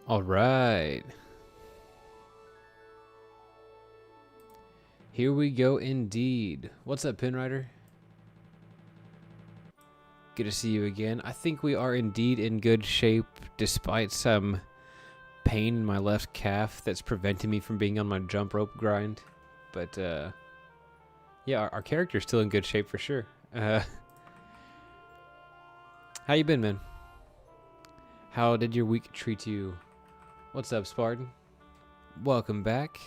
All right. Here we go indeed. What's up, Pinrider? Good to see you again. I think we are indeed in good shape despite some pain in my left calf that's preventing me from being on my jump rope grind. But yeah, our character's still in good shape for sure. How you been, man? How did your week treat you? What's up, Spartan? Welcome back.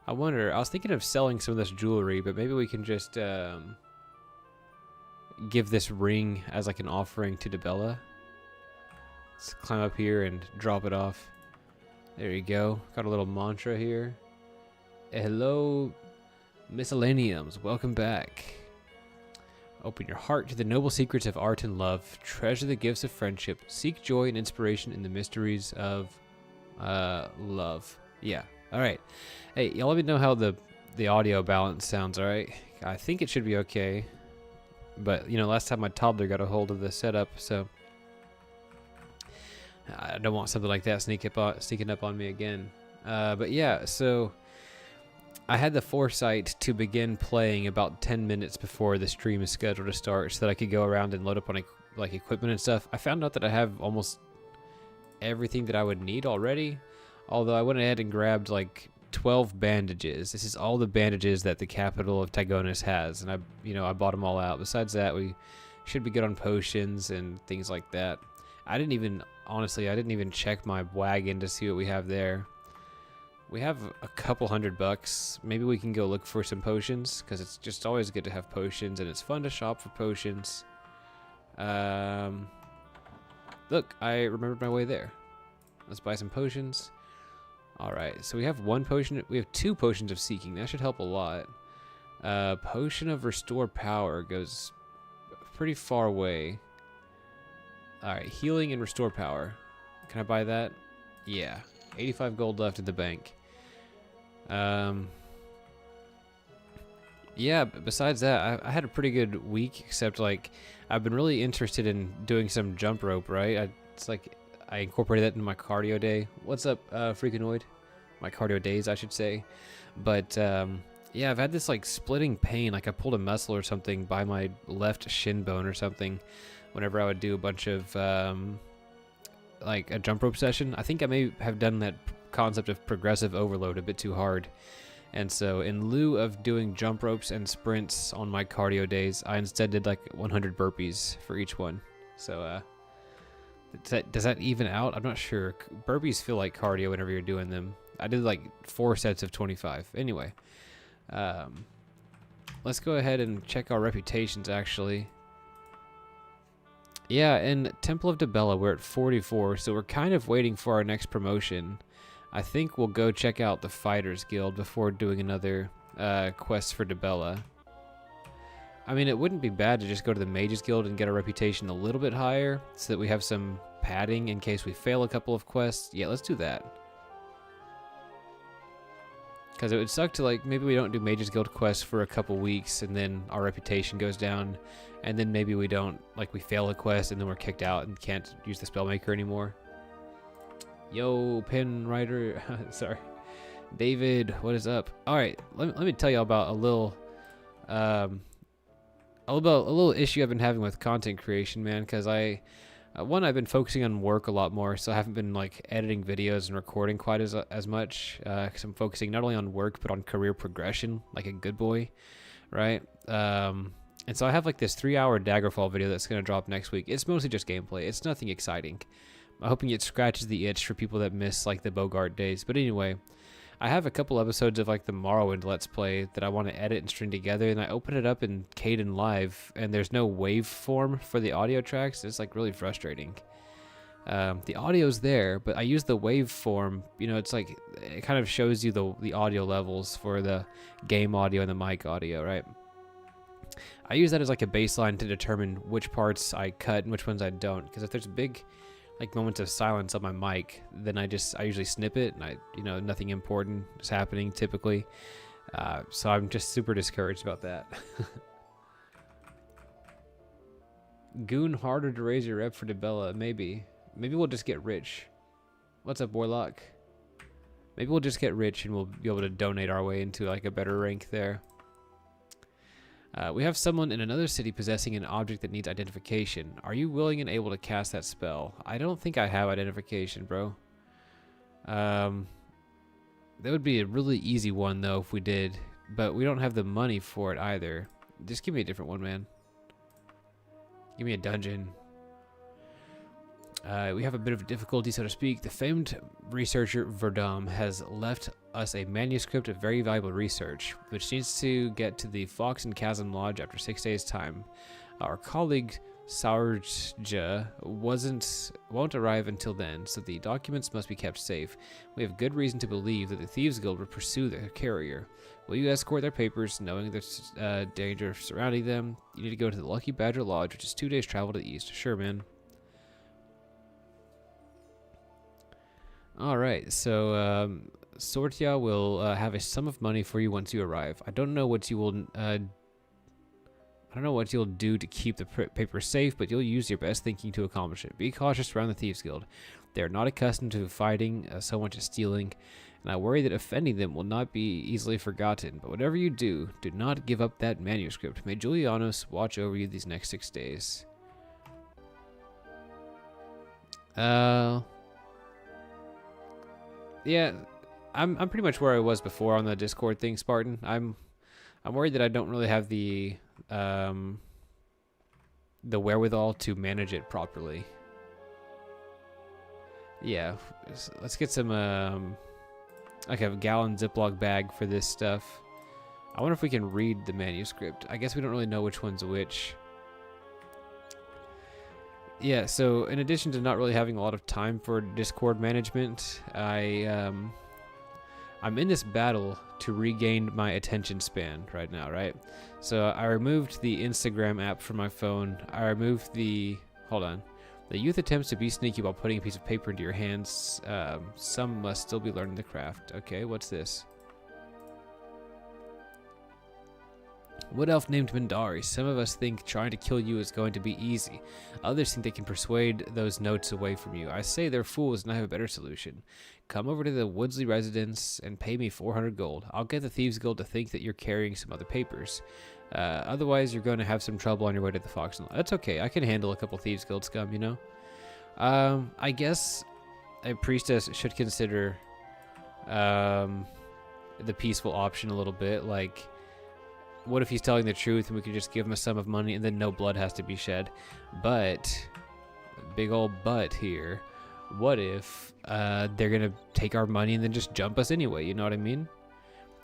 I was thinking of selling some of this jewelry, but maybe we can just give this ring as like an offering to Dibella. Let's climb up here and drop it off. There you go. Got a little mantra here. Hello, Miscellaneums. Welcome back. Open your heart to the noble secrets of art and love. Treasure the gifts of friendship. Seek joy and inspiration in the mysteries of love. Yeah. All right. Hey, y'all let me know how the audio balance sounds, all right? I think it should be okay. But, you know, last time my toddler got a hold of the setup, so I don't want something like that sneaking up on me again. But yeah, so I had the foresight to begin playing about 10 minutes before the stream is scheduled to start so that I could go around and load up on like equipment and stuff. I found out that I have almost everything that I would need already, although I went ahead and grabbed like 12 bandages. This is all the bandages that the capital of Tygonus has, and I bought them all out. Besides that, we should be good on potions and things like that. Honestly, I didn't even check my wagon to see what we have there. We have a couple $100. Maybe we can go look for some potions, because it's just always good to have potions, and it's fun to shop for potions. Look, I remembered my way there. Let's buy some potions. Alright, so we have we have 2 potions of seeking. That should help a lot. Potion of restore power goes pretty far away. Alright, healing and restore power. Can I buy that? Yeah. 85 gold left in the bank. Yeah, but besides that, I had a pretty good week, except like I've been really interested in doing some jump rope, right? It's like I incorporated that into my cardio day. What's up, Freakanoid? My cardio days, I should say. But yeah, I've had this like splitting pain, like I pulled a muscle or something by my left shin bone or something whenever I would do a bunch of like a jump rope session. I think I may have done that concept of progressive overload a bit too hard. And so in lieu of doing jump ropes and sprints on my cardio days, I instead did like 100 burpees for each one. So does that even out? I'm not sure. Burpees feel like cardio whenever you're doing them. I did like 4 sets of 25. Anyway, let's go ahead and check our reputations actually. Yeah, in Temple of Dibella, we're at 44, so we're kind of waiting for our next promotion. I think we'll go check out the Fighters Guild before doing another quest for Dibella. I mean, it wouldn't be bad to just go to the Mages Guild and get our reputation a little bit higher so that we have some padding in case we fail a couple of quests. Yeah, let's do that. Because it would suck to, like, maybe we don't do Mages Guild quests for a couple weeks and then our reputation goes down. And then maybe we don't, like, we fail a quest and then we're kicked out and can't use the Spellmaker anymore. Yo, Pen Rider. Sorry. David, what is up? Alright, let me tell you about a little issue I've been having with content creation, man, because I've been focusing on work a lot more, so I haven't been like editing videos and recording quite as much, because I'm focusing not only on work but on career progression, like a good boy, right? And so I have like this 3-hour Daggerfall video that's going to drop next week. It's mostly just gameplay. It's nothing exciting. I'm hoping it scratches the itch for people that miss like the Bogart days. But anyway, I have a couple episodes of like the Morrowind Let's Play that I want to edit and string together, and I open it up in Caden Live, and there's no waveform for the audio tracks. It's like really frustrating. The audio's there, but I use the waveform. You know, it's like it kind of shows you the audio levels for the game audio and the mic audio, right? I use that as like a baseline to determine which parts I cut and which ones I don't, because if there's big like moments of silence on my mic, then I usually snip it, and nothing important is happening typically. So I'm just super discouraged about that. Goon harder to raise your rep for Dibella, maybe. Maybe we'll just get rich. What's up, Warlock? Maybe we'll just get rich and we'll be able to donate our way into like a better rank there. We have someone in another city possessing an object that needs identification. Are you willing and able to cast that spell? I don't think I have identification, bro. That would be a really easy one, though, if we did. But we don't have the money for it either. Just give me a different one, man. Give me a dungeon. We have a bit of difficulty, so to speak. The famed researcher Verdum has left us a manuscript of very valuable research, which needs to get to the Fox and Chasm Lodge after 6 days' time. Our colleague Saurja won't arrive until then, so the documents must be kept safe. We have good reason to believe that the Thieves Guild will pursue the carrier. Will you escort their papers, knowing there's danger surrounding them? You need to go to the Lucky Badger Lodge, which is 2 days' travel to the east. Sure, man. Alright, so Sortia will have a sum of money for you once you arrive. I don't know what you will do to keep the paper safe, but you'll use your best thinking to accomplish it. Be cautious around the Thieves Guild. They are not accustomed to fighting so much as stealing, and I worry that offending them will not be easily forgotten. But whatever you do, do not give up that manuscript. May Julianos watch over you these next 6 days. Yeah, I'm pretty much where I was before on the Discord thing, Spartan. I'm worried that I don't really have the wherewithal to manage it properly. Yeah, let's get some like a gallon Ziploc bag for this stuff. I wonder if we can read the manuscript. I guess we don't really know which one's which. Yeah, so in addition to not really having a lot of time for Discord management, I'm in this battle to regain my attention span right now, right? So I removed the Instagram app from my phone. I removed the... Hold on. The youth attempts to be sneaky while putting a piece of paper into your hands. Some must still be learning the craft. Okay, what's this? Wood elf named Mindari. Some of us think trying to kill you is going to be easy. Others think they can persuade those notes away from you. I say they're fools and I have a better solution. Come over to the Woodsley residence and pay me 400 gold. I'll get the Thieves Guild to think that you're carrying some other papers. Otherwise, you're going to have some trouble on your way to the Fox. That's okay. I can handle a couple Thieves Guild scum, you know? I guess a priestess should consider the peaceful option a little bit. Like, what if he's telling the truth and we could just give him a sum of money and then no blood has to be shed? But, big old but here, what if they're going to take our money and then just jump us anyway, you know what I mean?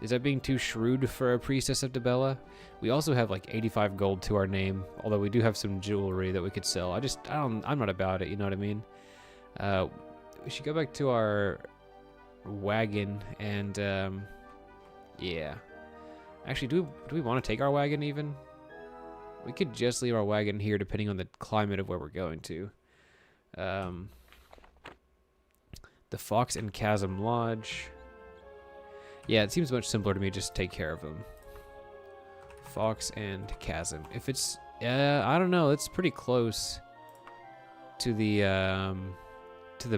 Is that being too shrewd for a priestess of Dibella? We also have like 85 gold to our name, although we do have some jewelry that we could sell. I'm not about it, you know what I mean? We should go back to our wagon and, yeah. Actually, do we want to take our wagon even? We could just leave our wagon here depending on the climate of where we're going to. The Fox and Chasm Lodge. Yeah, it seems much simpler to me just to take care of them. Fox and Chasm. If it's... I don't know. It's pretty close to the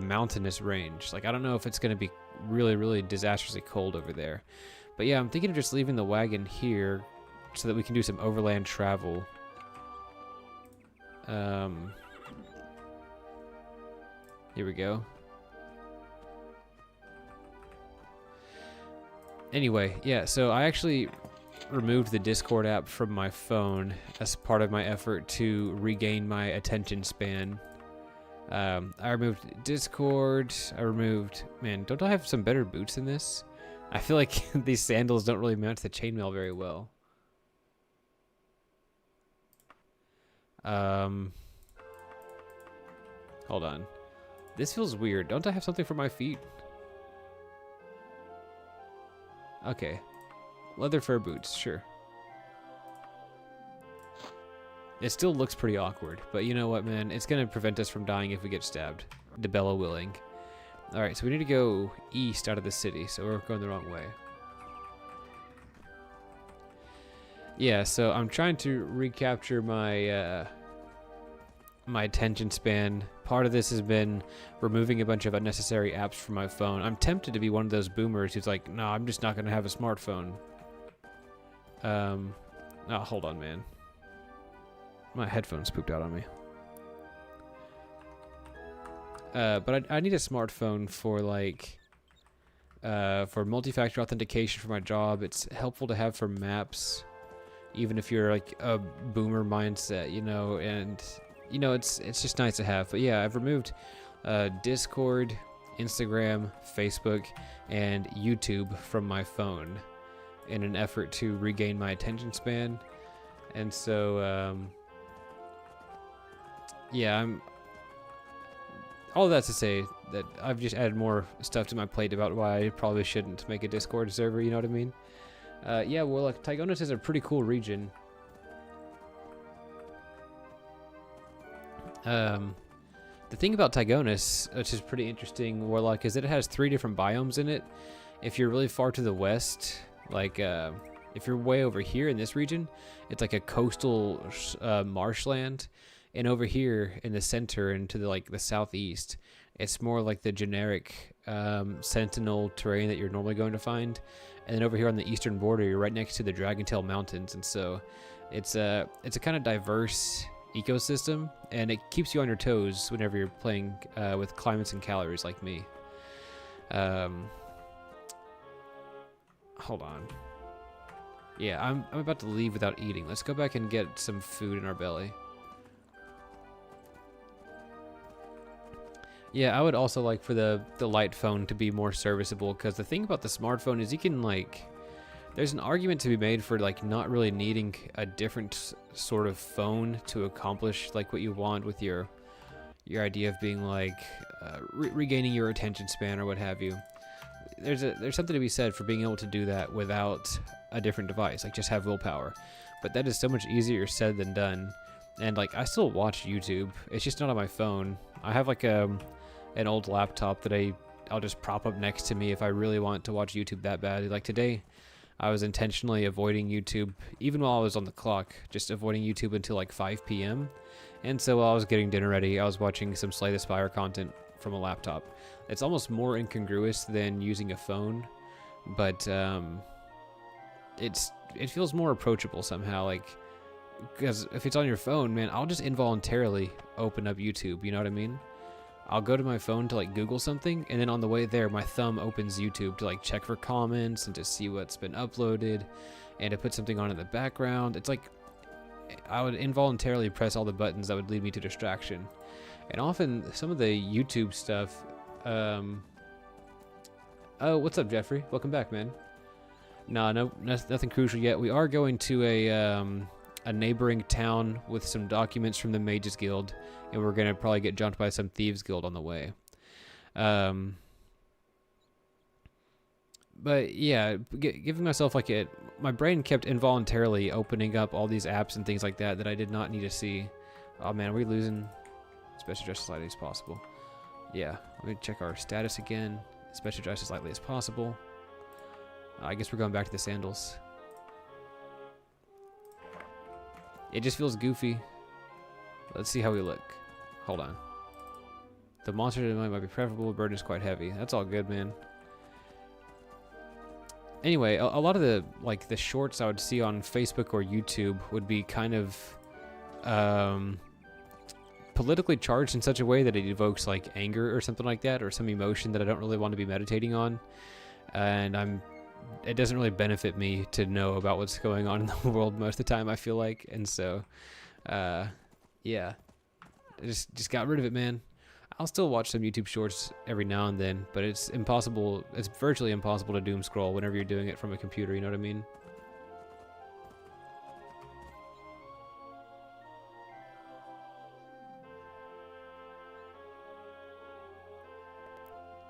mountainous range. Like, I don't know if it's going to be really, really disastrously cold over there. But yeah, I'm thinking of just leaving the wagon here so that we can do some overland travel. Here we go. Anyway, yeah, so I actually removed the Discord app from my phone as part of my effort to regain my attention span. I removed Discord, Man, don't I have some better boots than this? I feel like these sandals don't really mount to the chainmail very well. Hold on. This feels weird. Don't I have something for my feet? Okay. Leather fur boots, sure. It still looks pretty awkward, but you know what, man? It's going to prevent us from dying if we get stabbed. Dibella willing. Alright, so we need to go east out of the city, so we're going the wrong way. Yeah, so I'm trying to recapture my my attention span. Part of this has been removing a bunch of unnecessary apps from my phone. I'm tempted to be one of those boomers who's like, no, I'm just not going to have a smartphone. Oh, hold on, man. My headphones spooked out on me. But I need a smartphone for like, for multi-factor authentication for my job. It's helpful to have for maps, even if you're like a boomer mindset, you know, and you know, it's just nice to have. But yeah, I've removed Discord, Instagram, Facebook, and YouTube from my phone in an effort to regain my attention span. And so, yeah, all that to say that I've just added more stuff to my plate about why I probably shouldn't make a Discord server, you know what I mean? Yeah, well, like, Tygonis is a pretty cool region. The thing about Tygonis, which is pretty interesting, Warlock, is that it has 3 different biomes in it. If you're really far to the west, like, if you're way over here in this region, it's like a coastal marshland. And over here in the center and to the, like, the southeast, it's more like the generic sentinel terrain that you're normally going to find. And then over here on the eastern border, you're right next to the Dragontail Mountains. And so it's a kind of diverse ecosystem, and it keeps you on your toes whenever you're playing with climates and calories like me. Hold on. Yeah, I'm about to leave without eating. Let's go back and get some food in our belly. Yeah, I would also like for the light phone to be more serviceable, because the thing about the smartphone is you can, like, there's an argument to be made for, like, not really needing a different sort of phone to accomplish, like, what you want with your idea of being, like, regaining your attention span or what have you. There's something to be said for being able to do that without a different device, like just have willpower. But that is so much easier said than done. And, like, I still watch YouTube. It's just not on my phone. I have, like, an old laptop that I'll just prop up next to me if I really want to watch YouTube that bad. Like today, I was intentionally avoiding YouTube, even while I was on the clock, just avoiding YouTube until like 5 p.m. And so while I was getting dinner ready, I was watching some Slay the Spire content from a laptop. It's almost more incongruous than using a phone, but it feels more approachable somehow. Like, because if it's on your phone, man, I'll just involuntarily open up YouTube, you know what I mean? I'll go to my phone to, like, Google something, and then on the way there, my thumb opens YouTube to, like, check for comments and to see what's been uploaded and to put something on in the background. It's like I would involuntarily press all the buttons that would lead me to distraction. And often some of the YouTube stuff, oh, what's up, Jeffrey? Welcome back, man. No, nothing crucial yet. We are going to a neighboring town with some documents from the Mages Guild, and we're gonna probably get jumped by some Thieves Guild on the way. But yeah, giving myself like my brain kept involuntarily opening up all these apps and things like that I did not need to see. Oh man, are we losing? Special dress as lightly as possible. Yeah, let me check our status again. Special dress as lightly as possible. I guess we're going back to the sandals. It just feels goofy. Let's see how we look. Hold on. The monster might be preferable. The burden is quite heavy. That's all good, man. Anyway, a lot of the shorts I would see on Facebook or YouTube would be kind of politically charged in such a way that it evokes like anger or something like that, or some emotion that I don't really want to be meditating on. And it doesn't really benefit me to know about what's going on in the world most of the time, I feel like. And so, yeah, I just got rid of it, man. I'll still watch some YouTube shorts every now and then, but it's impossible. It's virtually impossible to doom scroll whenever you're doing it from a computer, you know what I mean?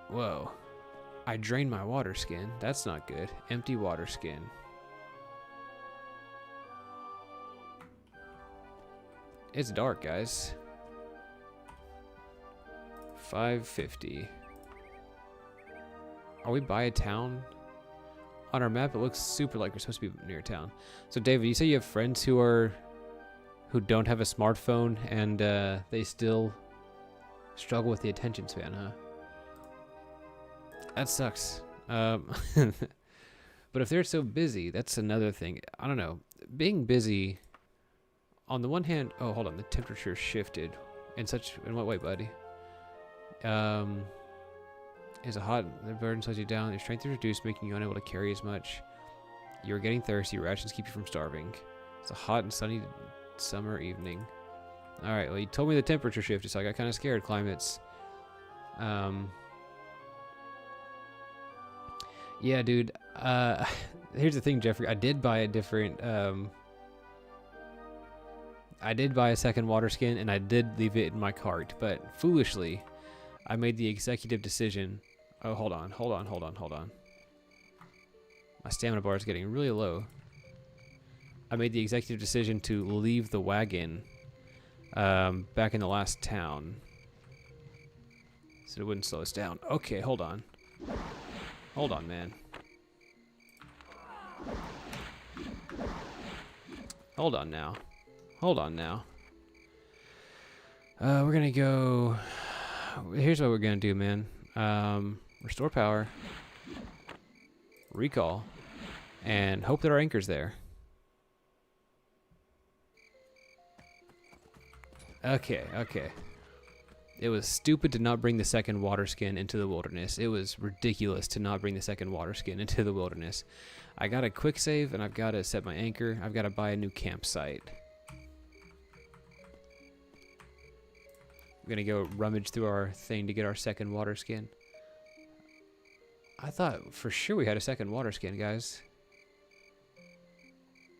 Whoa. I drained my water skin. That's not good. Empty water skin. It's dark, guys. 550. Are we by a town? On our map, it looks super like we're supposed to be near a town. So, David, you say you have friends who who don't have a smartphone and they still struggle with the attention span, huh? That sucks. But if they're so busy, that's another thing. I don't know. Being busy, on the one hand, oh, hold on, the temperature shifted. In what way, buddy? Is a hot, the burden slows you down, your strength is reduced, making you unable to carry as much. You're getting thirsty, rations keep you from starving. It's a hot and sunny summer evening. Alright, well, you told me the temperature shifted, so I got kind of scared, climates. Yeah, dude, here's the thing, Jeffrey, I did buy a different, I did buy a second water skin, and I did leave it in my cart, but foolishly, I made the executive decision. Oh, hold on. My stamina bar is getting really low. I made the executive decision to leave the wagon back in the last town, so it wouldn't slow us down. Okay, hold on. Hold on, man. Hold on now. We're gonna go... Here's what we're gonna do, man. Restore power. Recall. And hope that our anchor's there. Okay. It was stupid to not bring the second water skin into the wilderness. It was ridiculous to not bring the second water skin into the wilderness. I got a quick save, and I've got to set my anchor. I've got to buy a new campsite. We're going to go rummage through our thing to get our second water skin. I thought for sure we had a second water skin, guys.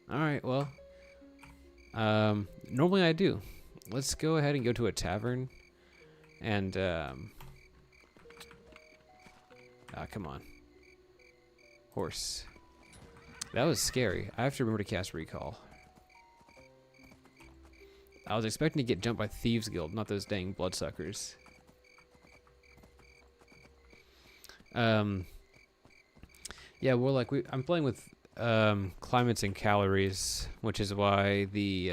Alright, well. Normally I do. Let's go ahead and go to a tavern. And, come on. Horse. That was scary. I have to remember to cast Recall. I was expecting to get jumped by Thieves Guild, not those dang bloodsuckers. Yeah, well, like I'm playing with climates and calories, which is why the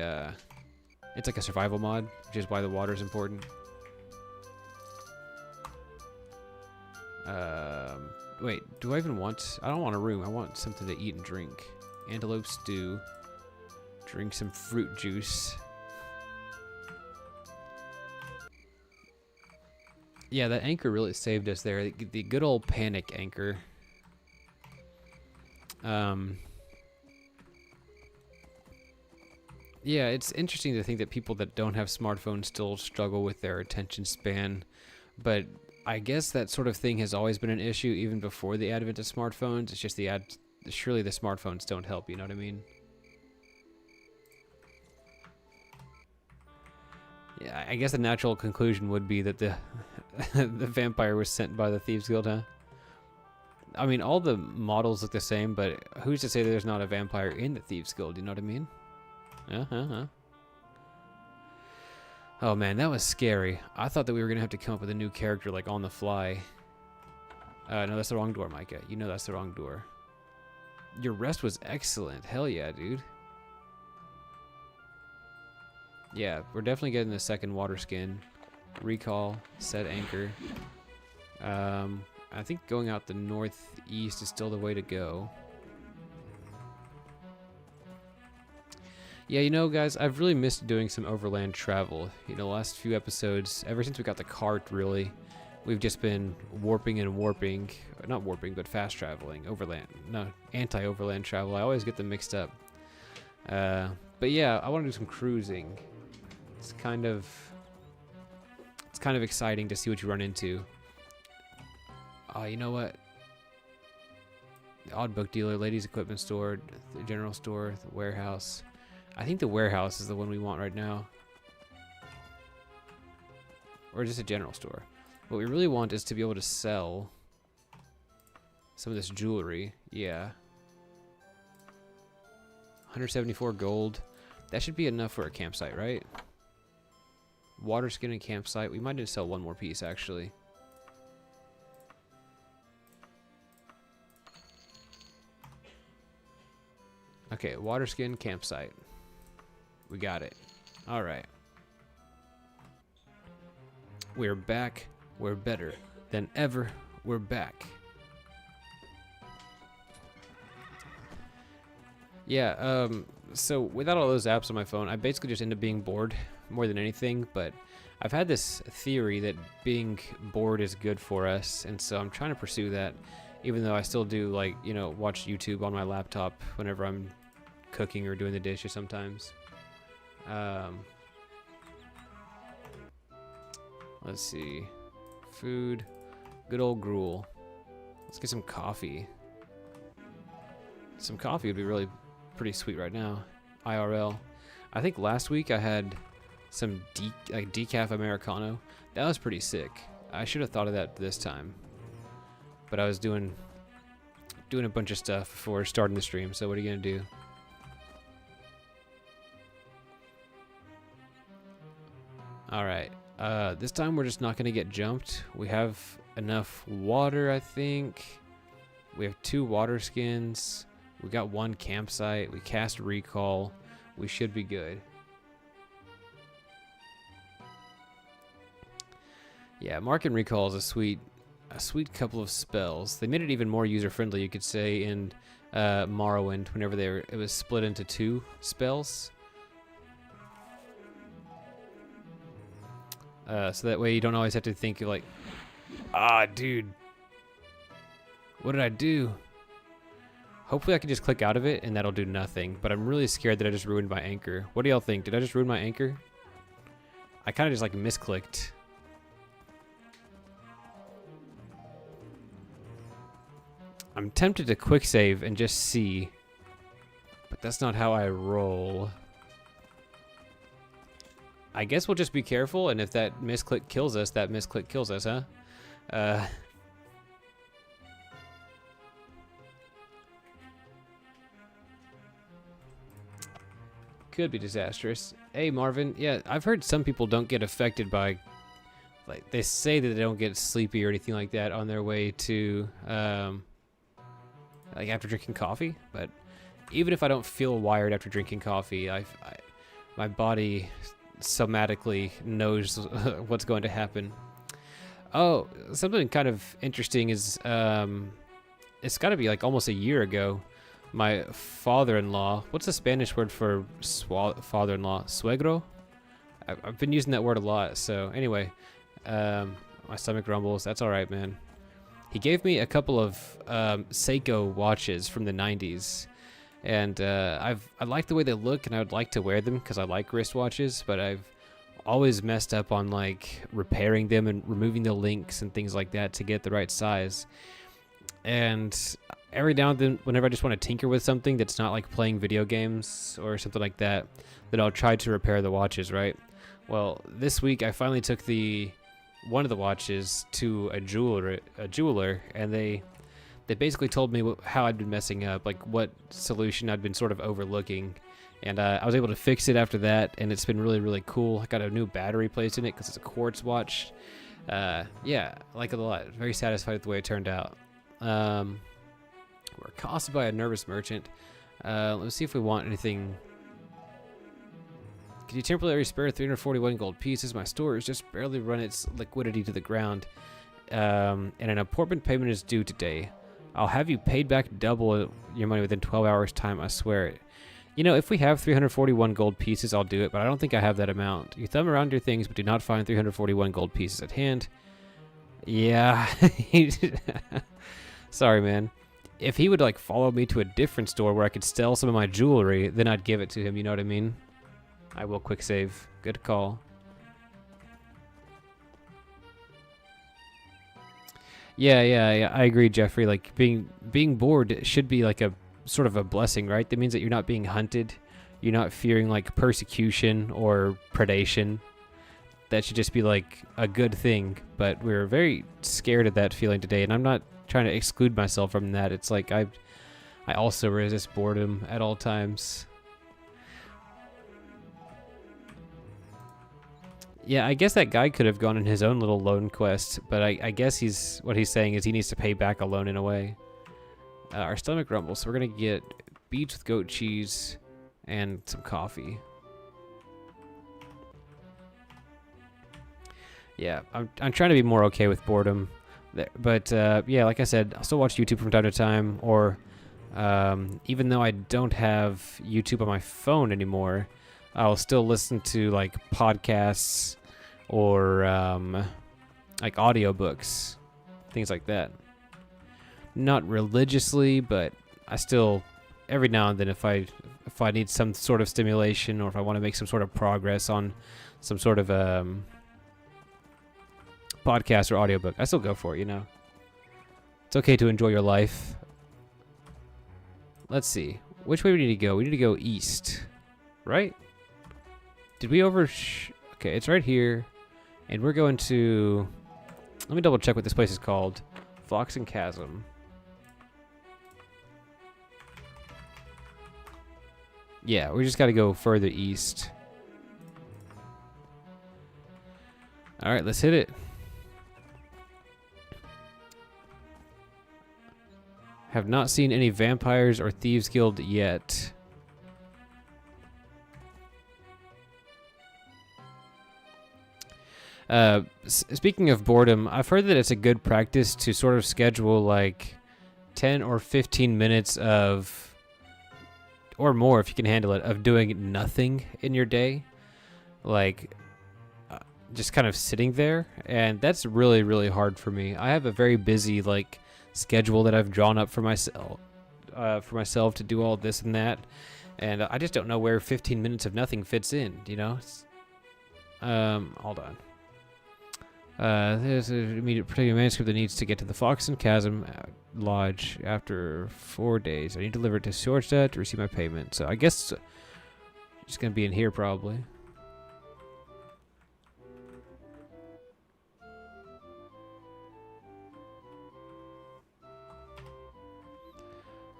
it's like a survival mod, which is why the water is important. Wait, do I even want? I don't want a room. I want something to eat and drink. Antelope stew. Drink some fruit juice. Yeah, that anchor really saved us there. The good old panic anchor. Yeah, it's interesting to think that people that don't have smartphones still struggle with their attention span, but I guess that sort of thing has always been an issue even before the advent of smartphones. It's just surely the smartphones don't help, you know what I mean? Yeah, I guess the natural conclusion would be that the the vampire was sent by the Thieves Guild, huh? I mean, all the models look the same, but who's to say there's not a vampire in the Thieves Guild, you know what I mean? Oh man, that was scary. I thought that we were gonna have to come up with a new character, like, on the fly. No, that's the wrong door, Micah. You know that's the wrong door. Your rest was excellent. Hell yeah, dude. Yeah, we're definitely getting the second water skin. Recall, set anchor. I think going out the northeast is still the way to go. Yeah, you know, guys, I've really missed doing some overland travel. You know, the last few episodes, ever since we got the cart, really, we've just been warping and warping. Not warping, but fast traveling. Overland. No, anti-overland travel. I always get them mixed up. But yeah, I want to do some cruising. It's kind of exciting to see what you run into. Oh, you know what? The odd book dealer, ladies' equipment store, the general store, the warehouse. I think the warehouse is the one we want right now. Or just a general store. What we really want is to be able to sell some of this jewelry. Yeah. 174 gold. That should be enough for a campsite, right? Water skin and campsite. We might need to sell one more piece, actually. Okay, water skin, campsite. We got it. All right. We're back. We're better than ever. We're back. Yeah, so without all those apps on my phone, I basically just end up being bored more than anything, but I've had this theory that being bored is good for us, and so I'm trying to pursue that, even though I still do, like, you know, watch YouTube on my laptop whenever I'm cooking or doing the dishes sometimes. Let's see. Food. Good old gruel. Let's get some coffee. Some coffee would be really pretty sweet right now. IRL. I think last week I had some decaf Americano. That was pretty sick. I should have thought of that this time. But I was doing a bunch of stuff before starting the stream, so what are you gonna do? Alright. This time we're just not gonna get jumped. We have enough water, I think. We have 2 water skins. We got 1 campsite. We cast recall. We should be good. Yeah, mark and recall is a sweet couple of spells. They made it even more user friendly, you could say, in Morrowind. Whenever it was split into 2 spells. So that way you don't always have to think of like, ah, dude, what did I do? Hopefully I can just click out of it and that'll do nothing, but I'm really scared that I just ruined my anchor. What do y'all think? Did I just ruin my anchor? I kind of just like misclicked. I'm tempted to quick save and just see, but that's not how I roll. I guess we'll just be careful, and if that misclick kills us, that misclick kills us, huh? Could be disastrous. Hey, Marvin. Yeah, I've heard some people don't get affected by, like, they say that they don't get sleepy or anything like that on their way to, like, after drinking coffee. But even if I don't feel wired after drinking coffee, my body somatically knows what's going to happen. Oh, something kind of interesting is it's got to be like almost a year ago. My father-in-law, what's the Spanish word for father-in-law? Suegro? I've been using that word a lot. So anyway, my stomach rumbles. That's all right, man. He gave me a couple of Seiko watches from the 90s. And I like the way they look, and I would like to wear them because I like wristwatches, but I've always messed up on like repairing them and removing the links and things like that to get the right size. And every now and then, whenever I just want to tinker with something that's not like playing video games or something like that, then I'll try to repair the watches, right? Well, this week I finally took one of the watches to a jeweler, and they basically told me how I'd been messing up, like what solution I'd been sort of overlooking. And I was able to fix it after that, and it's been really, really cool. I got a new battery placed in it because it's a quartz watch. Yeah, I like it a lot. Very satisfied with the way it turned out. We're accosted by a nervous merchant. Let's see if we want anything. Can you temporarily spare 341 gold pieces? My store has just barely run its liquidity to the ground, and an appointment payment is due today. I'll have you paid back double your money within 12 hours time, I swear it. You know, if we have 341 gold pieces, I'll do it, but I don't think I have that amount. You thumb around your things, but do not find 341 gold pieces at hand. Yeah. Sorry, man. If he would, like, follow me to a different store where I could sell some of my jewelry, then I'd give it to him, you know what I mean? I will quick save. Good call. Yeah, I agree, Jeffrey. Like, being bored should be like a sort of a blessing, right? That means that you're not being hunted. You're not fearing like persecution or predation. That should just be like a good thing. But we're very scared of that feeling today, and I'm not trying to exclude myself from that. It's like I also resist boredom at all times. Yeah, I guess that guy could have gone on his own little loan quest, but I guess what he's saying is he needs to pay back a loan in a way. Our stomach rumbles, so we're going to get beets with goat cheese and some coffee. Yeah, I'm trying to be more okay with boredom. But yeah, like I said, I'll still watch YouTube from time to time, or even though I don't have YouTube on my phone anymore, I'll still listen to like podcasts or like audiobooks, things like that. Not religiously, but I still every now and then if I need some sort of stimulation or if I want to make some sort of progress on some sort of podcast or audiobook, I still go for it, you know. It's okay to enjoy your life. Let's see. Which way we need to go? We need to go east. Right? Did we okay, it's right here. And we're going to... Let me double check what this place is called. Fox and Chasm. Yeah, we just got to go further east. Alright, let's hit it. Have not seen any vampires or thieves guild yet. Speaking of boredom, I've heard that it's a good practice to sort of schedule like 10 or 15 minutes of, or more if you can handle it, of doing nothing in your day. Like, just kind of sitting there. And that's really, really hard for me. I have a very busy, like, schedule that I've drawn up for myself to do all this and that, and I just don't know where 15 minutes of nothing fits in, you know. Hold on. There's an immediate protecting manuscript that needs to get to the Fox and Chasm Lodge after 4 days. I need to deliver it to Shortstad to receive my payment. So I guess it's gonna be in here probably.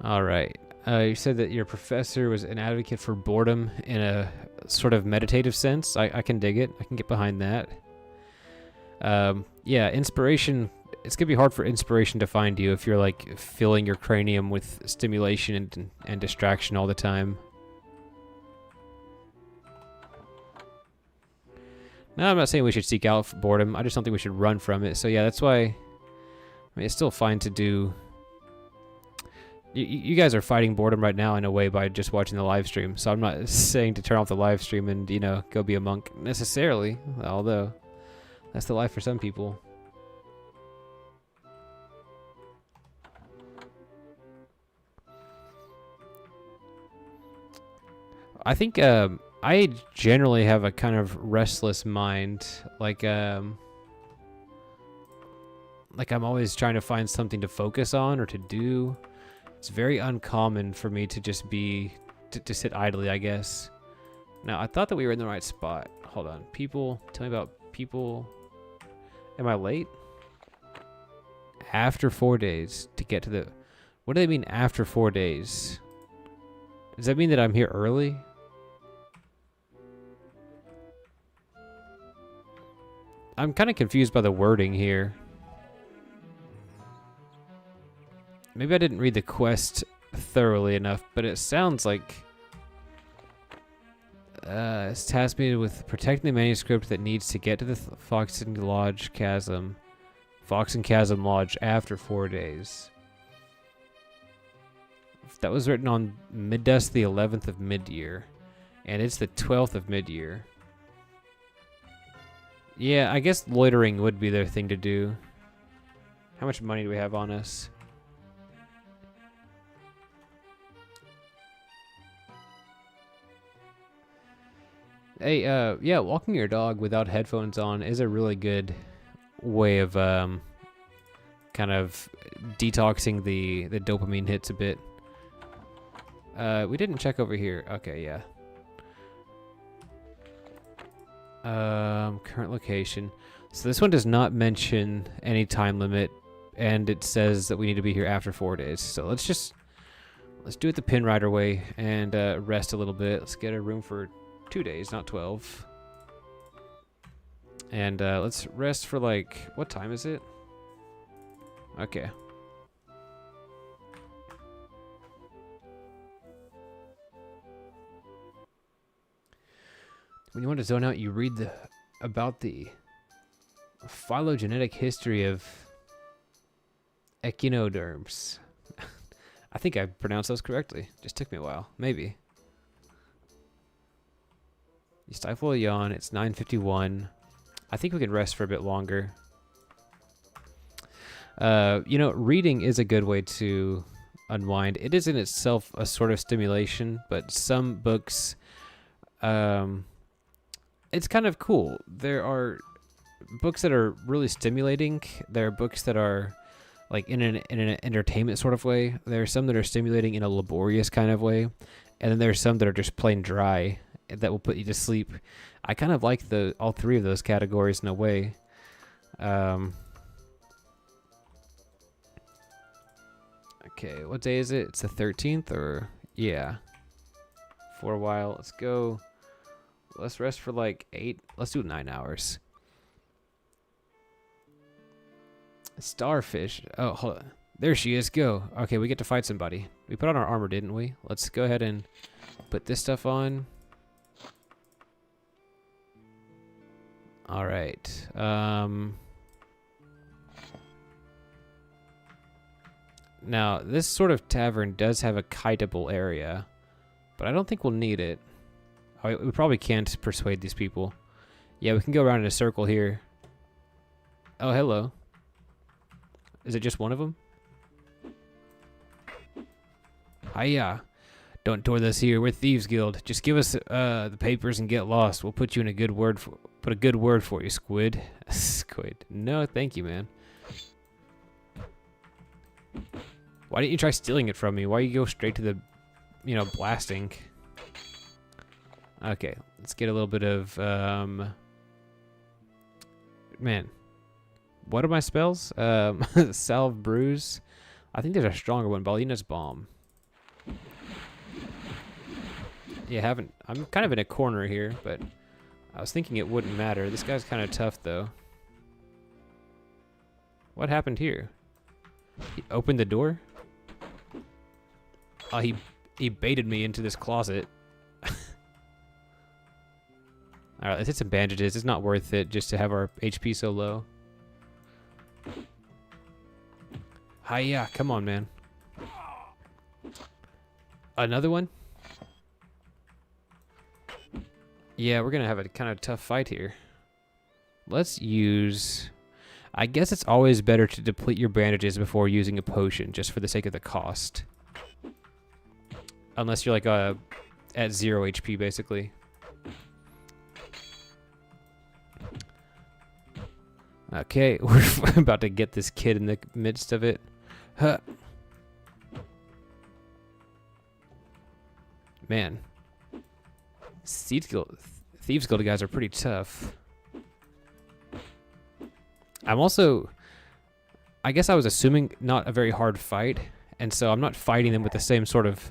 All right. You said that your professor was an advocate for boredom in a sort of meditative sense. I can dig it. I can get behind that. Yeah, inspiration. It's going to be hard for inspiration to find you if you're like filling your cranium with stimulation and distraction all the time. No, I'm not saying we should seek out boredom. I just don't think we should run from it. So yeah, that's why. I mean, it's still fine to do. You guys are fighting boredom right now in a way by just watching the live stream. So I'm not saying to turn off the live stream and, you know, go be a monk necessarily. Although, that's the life for some people. I think I generally have a kind of restless mind. Like I'm always trying to find something to focus on or to do. It's very uncommon for me to just be, to sit idly, I guess. Now, I thought that we were in the right spot. Hold on. People, tell me about people. Am I late? After 4 days to get to the, what do they mean after 4 days? Does that mean that I'm here early? I'm kind of confused by the wording here. Maybe I didn't read the quest thoroughly enough, but it sounds like it's tasked me with protecting the manuscript that needs to get to the Fox and Chasm Lodge after 4 days. That was written on Middusk the 11th of mid-year, and it's the 12th of mid-year. Yeah, I guess loitering would be their thing to do. How much money do we have on us? Hey, yeah, walking your dog without headphones on is a really good way of kind of detoxing the dopamine hits a bit. We didn't check over here. Okay, yeah. Current location. So this one does not mention any time limit, and it says that we need to be here after 4 days. So let's do it the Pin Rider way and rest a little bit. Let's get a room for 2 days, not 12. And let's rest for like, what time is it? Okay. When you want to zone out, you read about the Phylogenetic history of echinoderms. I think I pronounced those correctly. Just took me a while. Maybe. You stifle a yawn. It's 9:51. I think we can rest for a bit longer. You know, reading is a good way to unwind. It is in itself a sort of stimulation, but some books, it's kind of cool. There are books that are really stimulating. There are books that are like in an entertainment sort of way. There are some that are stimulating in a laborious kind of way, and then there are some that are just plain dry that will put you to sleep. I kind of like all three of those categories in a way. Okay, what day is it? It's the 13th, or yeah, for a while. Let's go. Let's rest for like 8. Let's do 9 hours. Starfish. Oh, hold on. There she is. Go. Okay, we get to fight somebody. We put on our armor, didn't we? Let's go ahead and put this stuff on. All right. Now, this sort of tavern does have a kiteable area, but I don't think we'll need it. Oh, we probably can't persuade these people. Yeah, we can go around in a circle here. Oh, hello. Is it just one of them? Hiya. Don't tour this here. We're Thieves Guild. Just give us the papers and get lost. We'll put you in a good word for you, Squid. Squid. No, thank you, man. Why didn't you try stealing it from me? Why you go straight to the, you know, blasting? Okay, let's get a little bit of, man. What are my spells? Salve, Bruise. I think there's a stronger one. Balina's Bomb. Yeah, I'm kind of in a corner here, but I was thinking it wouldn't matter. This guy's kind of tough, though. What happened here? He opened the door? Oh, he baited me into this closet. Alright, let's hit some bandages. It's not worth it just to have our HP so low. Hiya, come on, man. Another one? Yeah, we're gonna have a kind of tough fight here. Let's use... I guess it's always better to deplete your bandages before using a potion, just for the sake of the cost. Unless you're like at 0 HP, basically. Okay, we're about to get this kid in the midst of it. Huh. Man. Thieves Guild guys are pretty tough. I guess I was assuming not a very hard fight, and so I'm not fighting them with the same sort of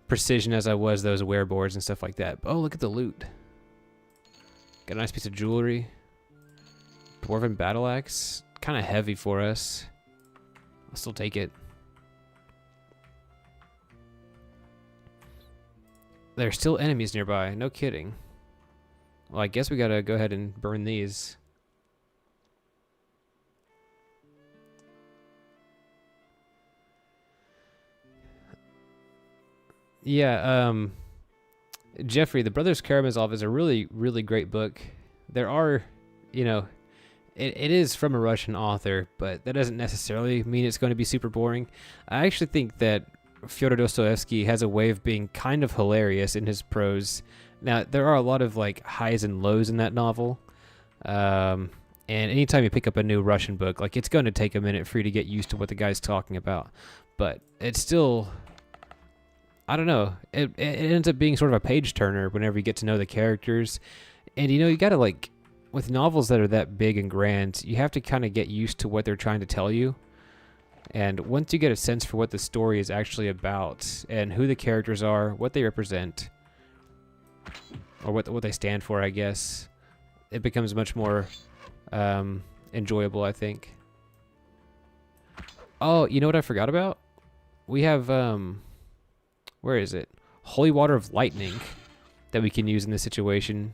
precision as I was those wearboards and stuff like that. Oh, look at the loot. Got a nice piece of jewelry. Dwarven battle axe. Kind of heavy for us. I'll still take it. There's still enemies nearby. No kidding. Well, I guess we gotta go ahead and burn these. Yeah, Jeffrey, The Brothers Karamazov is a really, really great book. There are, you know, it is from a Russian author, but that doesn't necessarily mean it's going to be super boring. I actually think that Fyodor Dostoevsky has a way of being kind of hilarious in his prose. Now, there are a lot of like highs and lows in that novel. And anytime you pick up a new Russian book, like it's going to take a minute for you to get used to what the guy's talking about. But it's still, I don't know, it ends up being sort of a page turner whenever you get to know the characters. And you know, you got to like, with novels that are that big and grand, you have to kind of get used to what they're trying to tell you. And once you get a sense for what the story is actually about and who the characters are, what they represent, or what they stand for, I guess, it becomes much more enjoyable, I think. Oh, you know what I forgot about? We have, where is it? Holy Water of Lightning that we can use in this situation.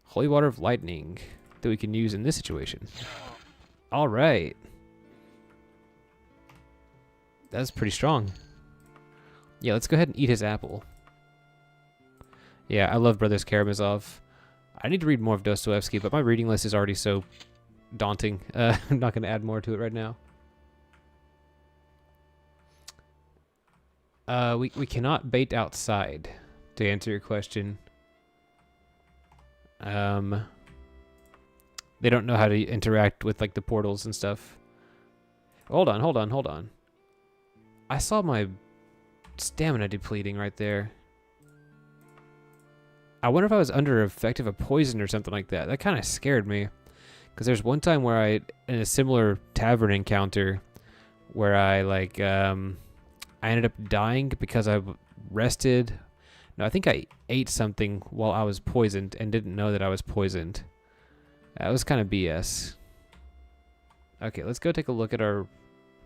Holy water of lightning that we can use in this situation. All right. That's pretty strong. Yeah, let's go ahead and eat his apple. Yeah, I love Brothers Karamazov. I need to read more of Dostoevsky, but my reading list is already so daunting. I'm not going to add more to it right now. We cannot bait outside, to answer your question. They don't know how to interact with like the portals and stuff. Hold on. I saw my stamina depleting right there. I wonder if I was under effect of a poison or something like that. That kind of scared me. Because there's one time where in a similar tavern encounter, where I ended up dying because I rested. No, I think I ate something while I was poisoned and didn't know that I was poisoned. That was kind of BS. Okay, let's go take a look at our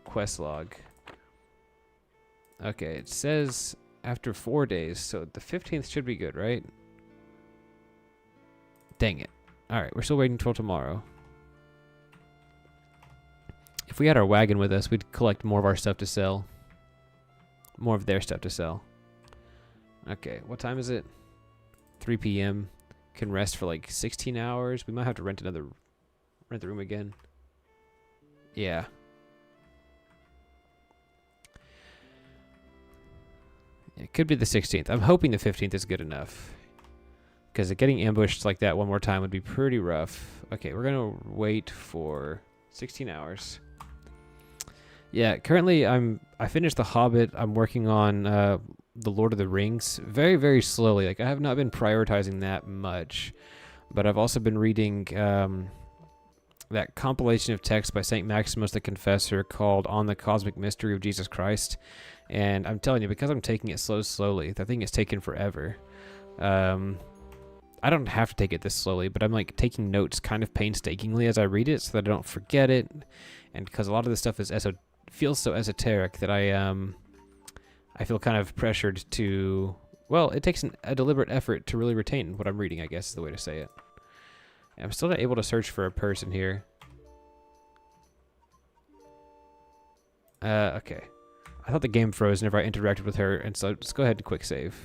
quest log. Okay, it says after 4 days, so the 15th should be good, right? Dang it. Alright, we're still waiting until tomorrow. If we had our wagon with us, we'd collect more of our stuff to sell. More of their stuff to sell. Okay, what time is it? 3 p.m. Can rest for like 16 hours. We might have to rent the room again. Yeah. It could be the 16th. I'm hoping the 15th is good enough. Because getting ambushed like that one more time would be pretty rough. Okay, we're going to wait for 16 hours. Yeah, currently I finished The Hobbit. I'm working on The Lord of the Rings very, very slowly. Like, I have not been prioritizing that much. But I've also been reading that compilation of texts by St. Maximus the Confessor called On the Cosmic Mystery of Jesus Christ. And I'm telling you, because I'm taking it slowly, the thing is taken forever. I don't have to take it this slowly, but I'm like taking notes kind of painstakingly as I read it so that I don't forget it. And because a lot of this stuff is feels so esoteric that I feel kind of pressured to, well, it takes a deliberate effort to really retain what I'm reading, I guess is the way to say it. And I'm still not able to search for a person here. Okay. I thought the game froze whenever I interacted with her, and so let's go ahead and quick save.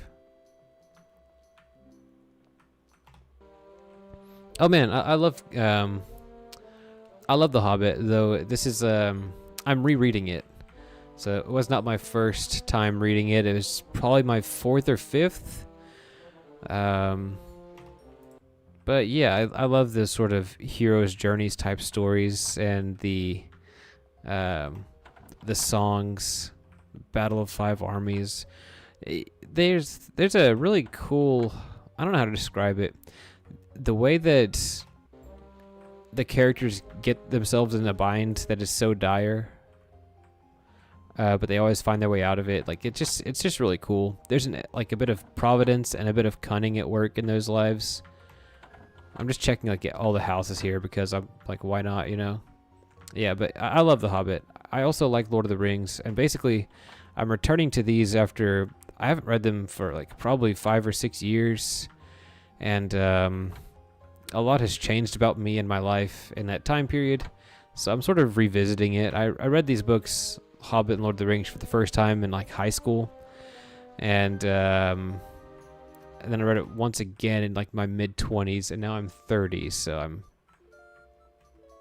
Oh man, I love The Hobbit, though this is I'm rereading it. So it was not my first time reading it. It was probably my 4th or 5th. But yeah, I love the sort of hero's journeys type stories and the songs, Battle of Five Armies. There's a really cool, I don't know how to describe it. The way that the characters get themselves in a bind that is so dire, but they always find their way out of it. Like it's just really cool. There's a bit of providence and a bit of cunning at work in those lives. I'm just checking like all the houses here because I'm like, why not, you know? Yeah, but I love The Hobbit. I also like Lord of the Rings, and basically, I'm returning to these after I haven't read them for like probably 5 or 6 years, and a lot has changed about me and my life in that time period, so I'm sort of revisiting it. I read these books, Hobbit and Lord of the Rings, for the first time in like high school, and then I read it once again in like my mid-20s, and now I'm 30, so I'm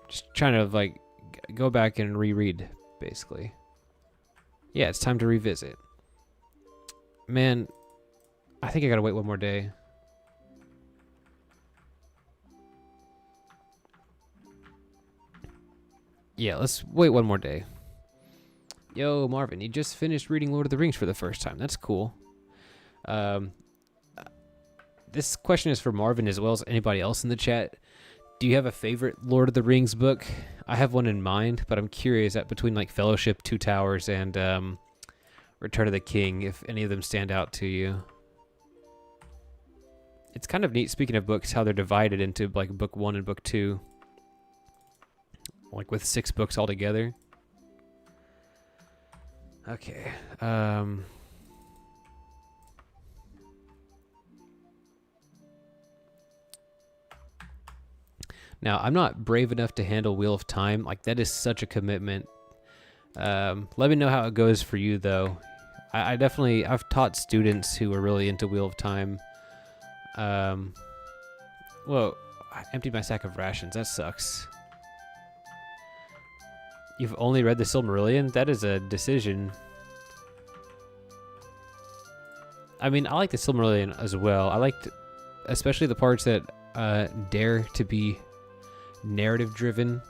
just trying to like go back and reread, basically. Yeah, it's time to revisit. Man, I think I gotta wait one more day. Yeah, let's wait one more day. Yo, Marvin, you just finished reading Lord of the Rings for the first time. That's cool. This question is for Marvin as well as anybody else in the chat. Do you have a favorite Lord of the Rings book? I have one in mind, but I'm curious that between like Fellowship, Two Towers, and Return of the King, if any of them stand out to you. It's kind of neat, speaking of books, how they're divided into like book 1 and book 2. Like with 6 books altogether. Okay. Now, I'm not brave enough to handle Wheel of Time. Like, that is such a commitment. Let me know how it goes for you, though. I've taught students who are really into Wheel of Time. Whoa, I emptied my sack of rations. That sucks. You've only read the Silmarillion? That is a decision. I mean, I like the Silmarillion as well. I liked especially the parts that dare to be narrative-driven.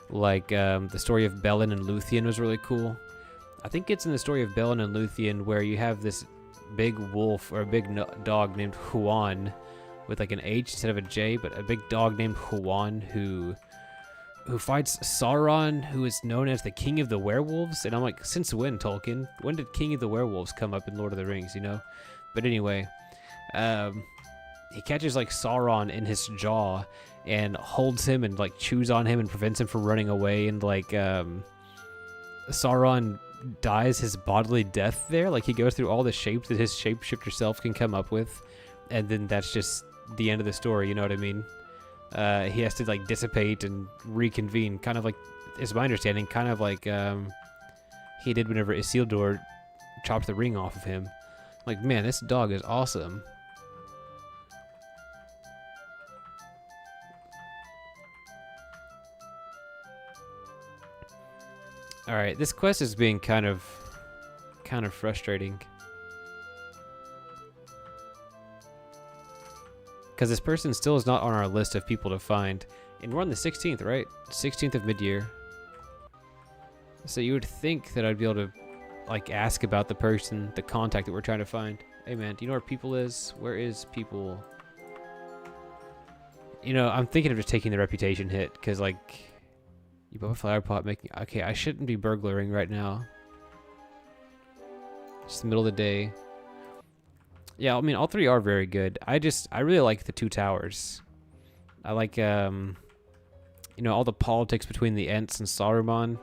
Like, the story of Bellin and Luthien was really cool. I think it's in the story of Bellin and Luthien where you have this big wolf or a big dog named Huan with like an H instead of a J, but a big dog named Huan who fights Sauron, who is known as the King of the Werewolves. And I'm like, since when, Tolkien? When did King of the Werewolves come up in Lord of the Rings, you know? But anyway, he catches like Sauron in his jaw and holds him and like chews on him and prevents him from running away. And like Sauron dies his bodily death there. Like he goes through all the shapes that his shapeshifter self can come up with, and then that's just the end of the story. You know what I mean? He has to like dissipate and reconvene, kind of like, is my understanding, kind of like he did whenever Isildur chopped the ring off of him. Like, man, this dog is awesome. Alright, this quest is being kind of frustrating. Because this person still is not on our list of people to find. And we're on the 16th, right? 16th of mid-year. So you would think that I'd be able to, like, ask about the person, the contact that we're trying to find. Hey, man, do you know where people is? Where is people? You know, I'm thinking of just taking the reputation hit. Because, like, you bought a flower pot making... Okay, I shouldn't be burglaring right now. It's the middle of the day. Yeah, I mean, all three are very good. I really like the two towers. I like, you know, all the politics between the Ents and Saruman.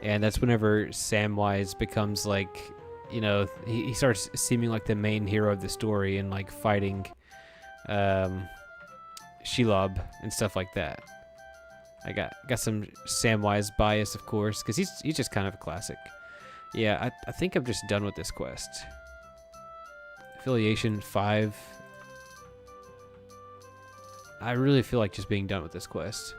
And that's whenever Samwise becomes, like, you know, he starts seeming like the main hero of the story and, like, fighting Shelob and stuff like that. I got some Samwise bias, of course, because he's just kind of a classic. Yeah, I think I'm just done with this quest. Affiliation 5. I really feel like just being done with this quest.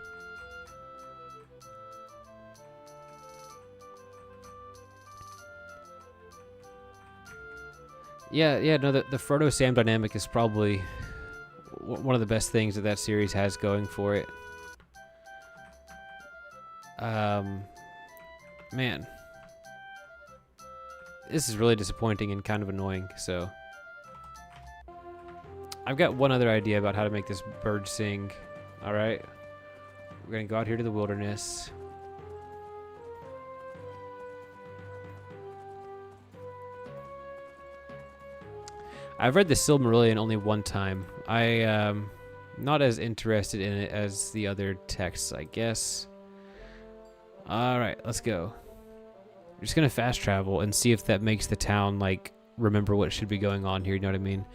Yeah, no, the Frodo-Sam dynamic is probably one of the best things that series has going for it. Man. This is really disappointing and kind of annoying, so... I've got one other idea about how to make this bird sing. Alright. We're gonna go out here to the wilderness. I've read the Silmarillion only one time. I not as interested in it as the other texts, I guess. Alright, let's go. We're just gonna fast travel and see if that makes the town, like, remember what should be going on here, you know what I mean?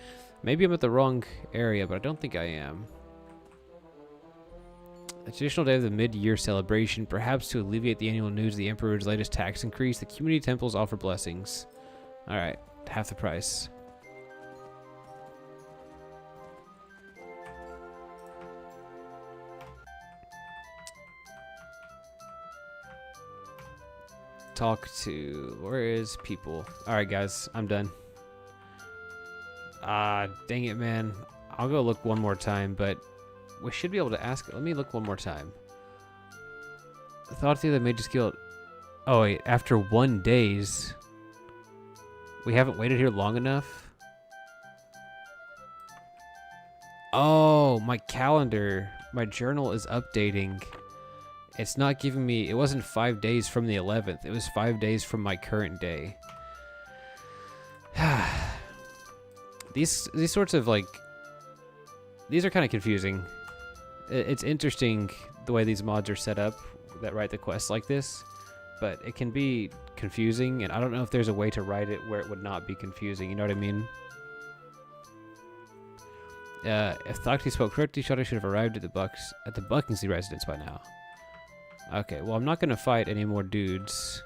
Maybe I'm at the wrong area, but I don't think I am. A traditional day of the mid-year celebration, perhaps to alleviate the annual news of the Emperor's latest tax increase, the community temples offer blessings. Alright, half the price. Talk to... Where is people? Alright, guys, I'm done. Dang it, man. I'll go look one more time, but we should be able to ask... Let me look one more time. I thought the Mage's Guild... Oh, wait. After 1 days... We haven't waited here long enough? Oh, my calendar. My journal is updating. It's not giving me... It wasn't 5 days from the 11th. It was 5 days from my current day. These sorts of, like... These are kind of confusing. It's interesting the way these mods are set up that write the quests like this. But it can be confusing, and I don't know if there's a way to write it where it would not be confusing. You know what I mean? If Thakti spoke correctly, Shada should have arrived at the Buckingsley residence by now. Okay, well, I'm not gonna fight any more dudes.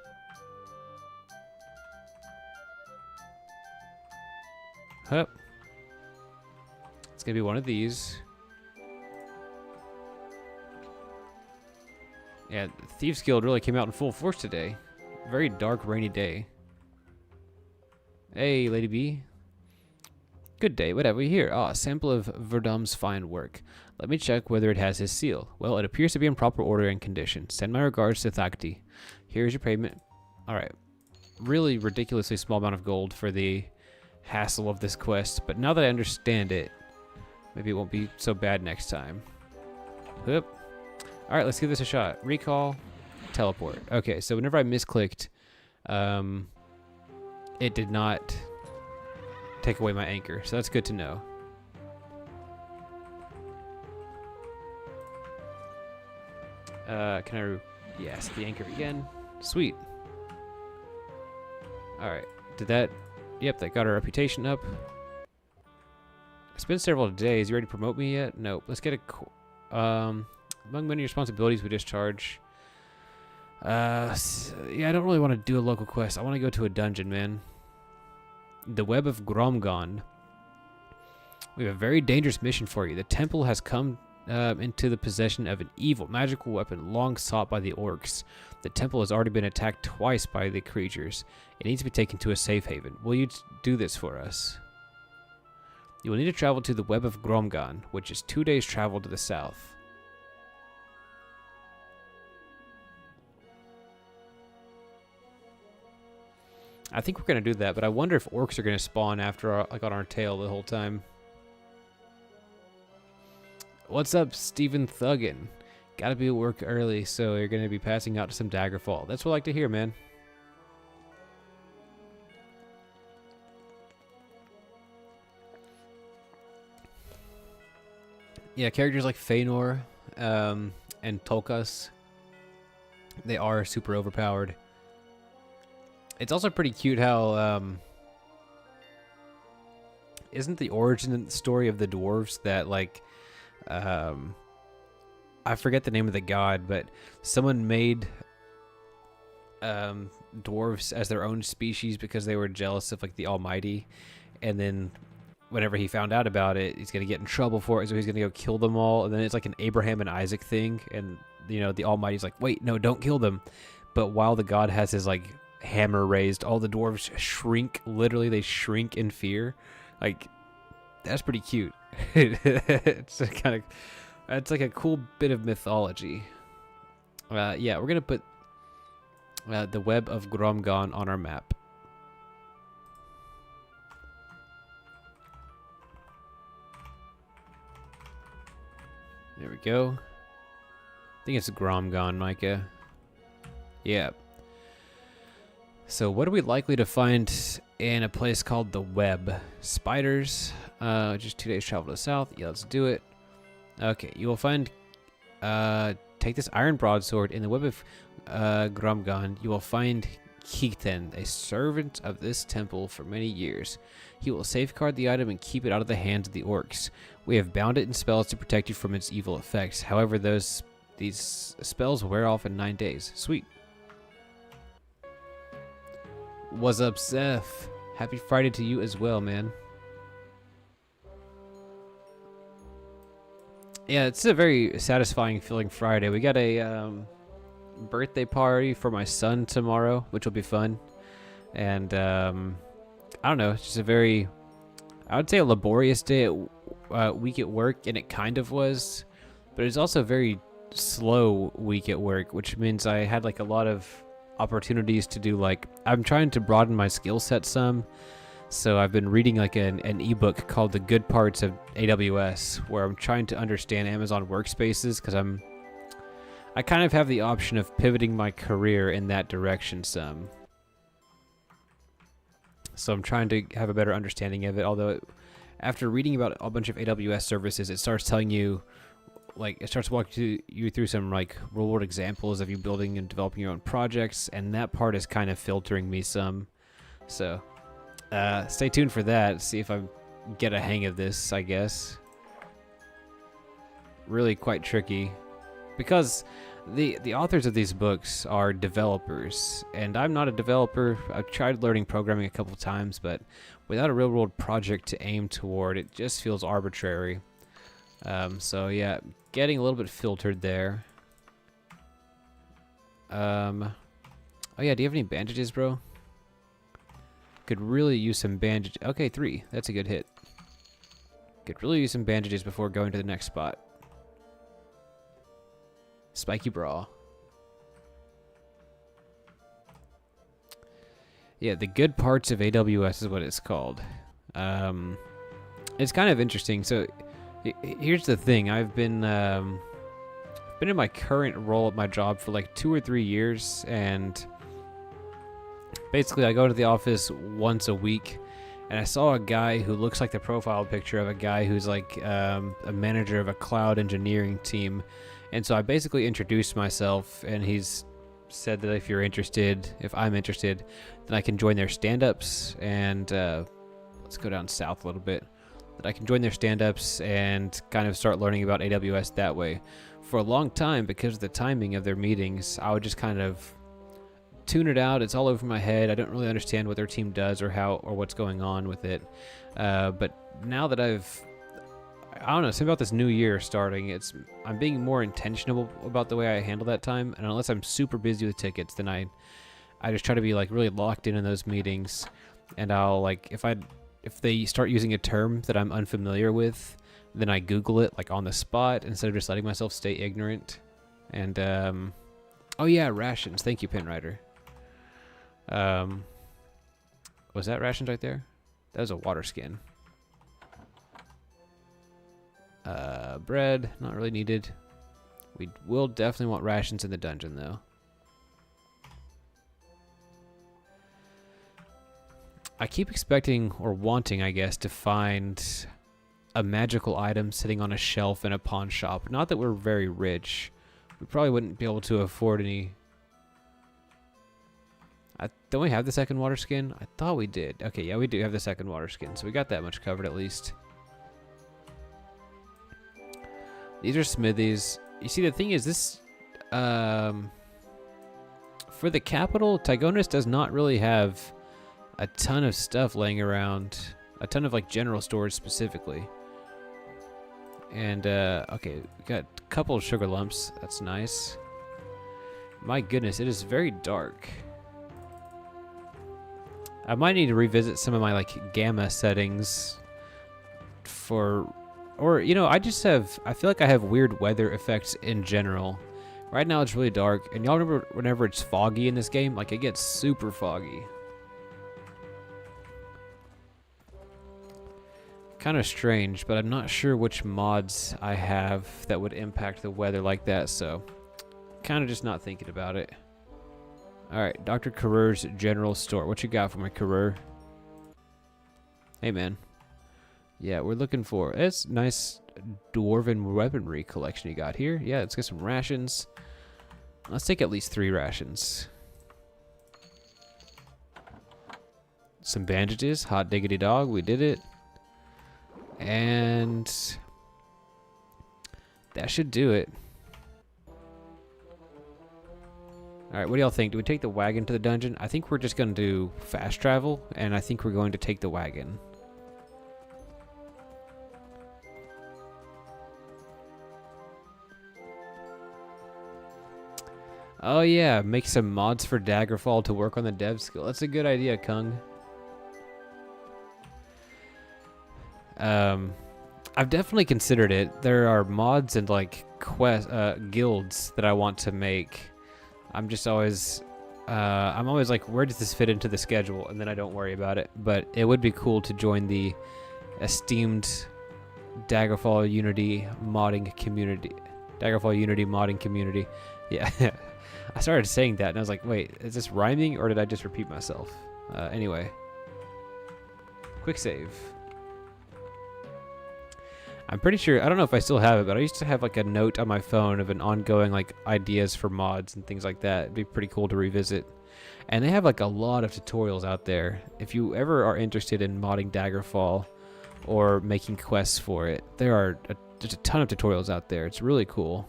Hup. It's gonna be one of these. Yeah, Thieves Guild really came out in full force today. Very dark, rainy day. Hey, Lady B. Good day, what have we here? Ah, a sample of Verdum's fine work. Let me check whether it has his seal. Well, it appears to be in proper order and condition. Send my regards to Thakti. Here's your payment. Alright. Really ridiculously small amount of gold for the hassle of this quest, but now that I understand it, maybe it won't be so bad next time. Whoop. Alright, let's give this a shot. Recall, teleport. Okay, so whenever I misclicked, it did not take away my anchor, so that's good to know. Yes, the anchor again. Sweet. Alright, did that... Yep, that got our reputation up. It's been several days. You ready to promote me yet? Nope. Let's get a... among many responsibilities we discharge. Yeah, I don't really want to do a local quest. I want to go to a dungeon, man. The Web of Gromgon. We have a very dangerous mission for you. The temple has come into the possession of an evil magical weapon long sought by the orcs. The temple has already been attacked twice by the creatures. It needs to be taken to a safe haven. Will you do this for us? You will need to travel to the Web of Gromgon, which is 2 days' travel to the south. I think we're going to do that, but I wonder if orcs are going to spawn after like on our tail the whole time. What's up, Stephen Thuggin? Gotta be at work early, so you're going to be passing out to some Daggerfall. That's what I like to hear, man. Yeah, characters like Feanor and Tolkas, they are super overpowered. It's also pretty cute how, isn't the origin story of the dwarves that, like, I forget the name of the god, but someone made dwarves as their own species because they were jealous of, like, the Almighty, and then whenever he found out about it, he's going to get in trouble for it, so he's going to go kill them all, and then it's like an Abraham and Isaac thing, and, you know, the Almighty's like, wait, no, don't kill them. But while the god has his, like, hammer raised, all the dwarves shrink. Literally, they shrink in fear. Like, that's pretty cute. It's like a cool bit of mythology. Yeah, we're gonna put the Web of Gromgon on our map. There we go. I think it's Gromgon, Micah. Yeah. So what are we likely to find in a place called the Web? Spiders. Just 2 days travel to the south. Yeah, let's do it. Okay, you will find... take this iron broadsword. In the Web of Gromgon, you will find Keekten, a servant of this temple for many years. He will safeguard the item and keep it out of the hands of the orcs. We have bound it in spells to protect you from its evil effects. However, these spells wear off in 9 days. Sweet. What's up, Seth? Happy Friday to you as well, man. Yeah, it's a very satisfying feeling Friday. We got a birthday party for my son tomorrow, which will be fun. And I don't know, it's just a very, I would say a laborious day week at work, and it kind of was. But it's also a very slow week at work, which means I had like a lot of opportunities to do, like, I'm trying to broaden my skill set some, so I've been reading like an ebook called The Good Parts of AWS, where I'm trying to understand Amazon workspaces, because I kind of have the option of pivoting my career in that direction some, so I'm trying to have a better understanding of it. Although after reading about a bunch of AWS services, it starts telling you, like, it starts walking you through some like real world examples of you building and developing your own projects, and that part is kind of filtering me some. So stay tuned for that. See if I get a hang of this, I guess. really quite tricky because the authors of these books are developers, and I'm not a developer. I've tried learning programming a couple times, but without a real-world project to aim toward, it just feels arbitrary. So yeah, getting a little bit filtered there. Oh yeah, do you have any bandages, bro? Could really use some bandage. Okay, 3. That's a good hit. Could really use some bandages before going to the next spot. Spiky bra. Yeah, the good parts of AWS is what it's called. It's kind of interesting. So here's the thing. I've been in my current role at my job for like 2 or 3 years, and basically I go to the office once a week, and I saw a guy who looks like the profile picture of a guy who's like a manager of a cloud engineering team. And so I basically introduced myself, and he's said that if I'm interested, then I can join their stand-ups, and let's go down south a little bit, that I can join their stand-ups and kind of start learning about AWS that way. For a long time, because of the timing of their meetings, I would just kind of tune it out. It's all over my head. I don't really understand what their team does or what's going on with it. But now that I don't know, something about this new year starting, I'm being more intentional about the way I handle that time. And unless I'm super busy with tickets, then I just try to be like really locked in those meetings. And I'll like, if they start using a term that I'm unfamiliar with, then I Google it like on the spot instead of just letting myself stay ignorant. And oh yeah, rations. Thank you, Pinrider. Was that rations right there? That was a water skin. Bread, not really needed. We will definitely want rations in the dungeon, though. I keep expecting, or wanting, I guess, to find a magical item sitting on a shelf in a pawn shop. Not that we're very rich. We probably wouldn't be able to afford any. Don't we have the second water skin? I thought we did. Okay, yeah, we do have the second water skin, so we got that much covered at least. These are smithies. You see, the thing is, this for the capital, Tygonus does not really have a ton of stuff laying around, a ton of like general stores specifically. And okay, we got a couple of sugar lumps. That's nice. My goodness, it is very dark. I might need to revisit some of my like gamma settings or you know, I feel like I have weird weather effects in general. Right now it's really dark, and y'all remember whenever it's foggy in this game, like it gets super foggy. Kind of strange, but I'm not sure which mods I have that would impact the weather like that, so kind of just not thinking about it. Alright, Dr. Carrer's General Store. What you got for me, Carrer? Hey, man. Yeah, we're looking for... It's nice dwarven weaponry collection you got here. Yeah, let's get some rations. Let's take at least 3 rations. Some bandages. Hot diggity dog. We did it. And... that should do it. Alright, what do y'all think? Do we take the wagon to the dungeon? I think we're just going to do fast travel, and I think we're going to take the wagon. Oh yeah, make some mods for Daggerfall to work on the dev skill. That's a good idea, Kung. I've definitely considered it. There are mods and like guilds that I want to make. I'm always like, where does this fit into the schedule? And then I don't worry about it. But it would be cool to join the esteemed Daggerfall Unity modding community. Daggerfall Unity modding community. Yeah. I started saying that and I was like, wait, is this rhyming or did I just repeat myself? Anyway. Quick save. I'm pretty sure, I don't know if I still have it, but I used to have like a note on my phone of an ongoing like ideas for mods and things like that. It'd be pretty cool to revisit. And they have like a lot of tutorials out there. If you ever are interested in modding Daggerfall, or making quests for it. There's a ton of tutorials out there. It's really cool.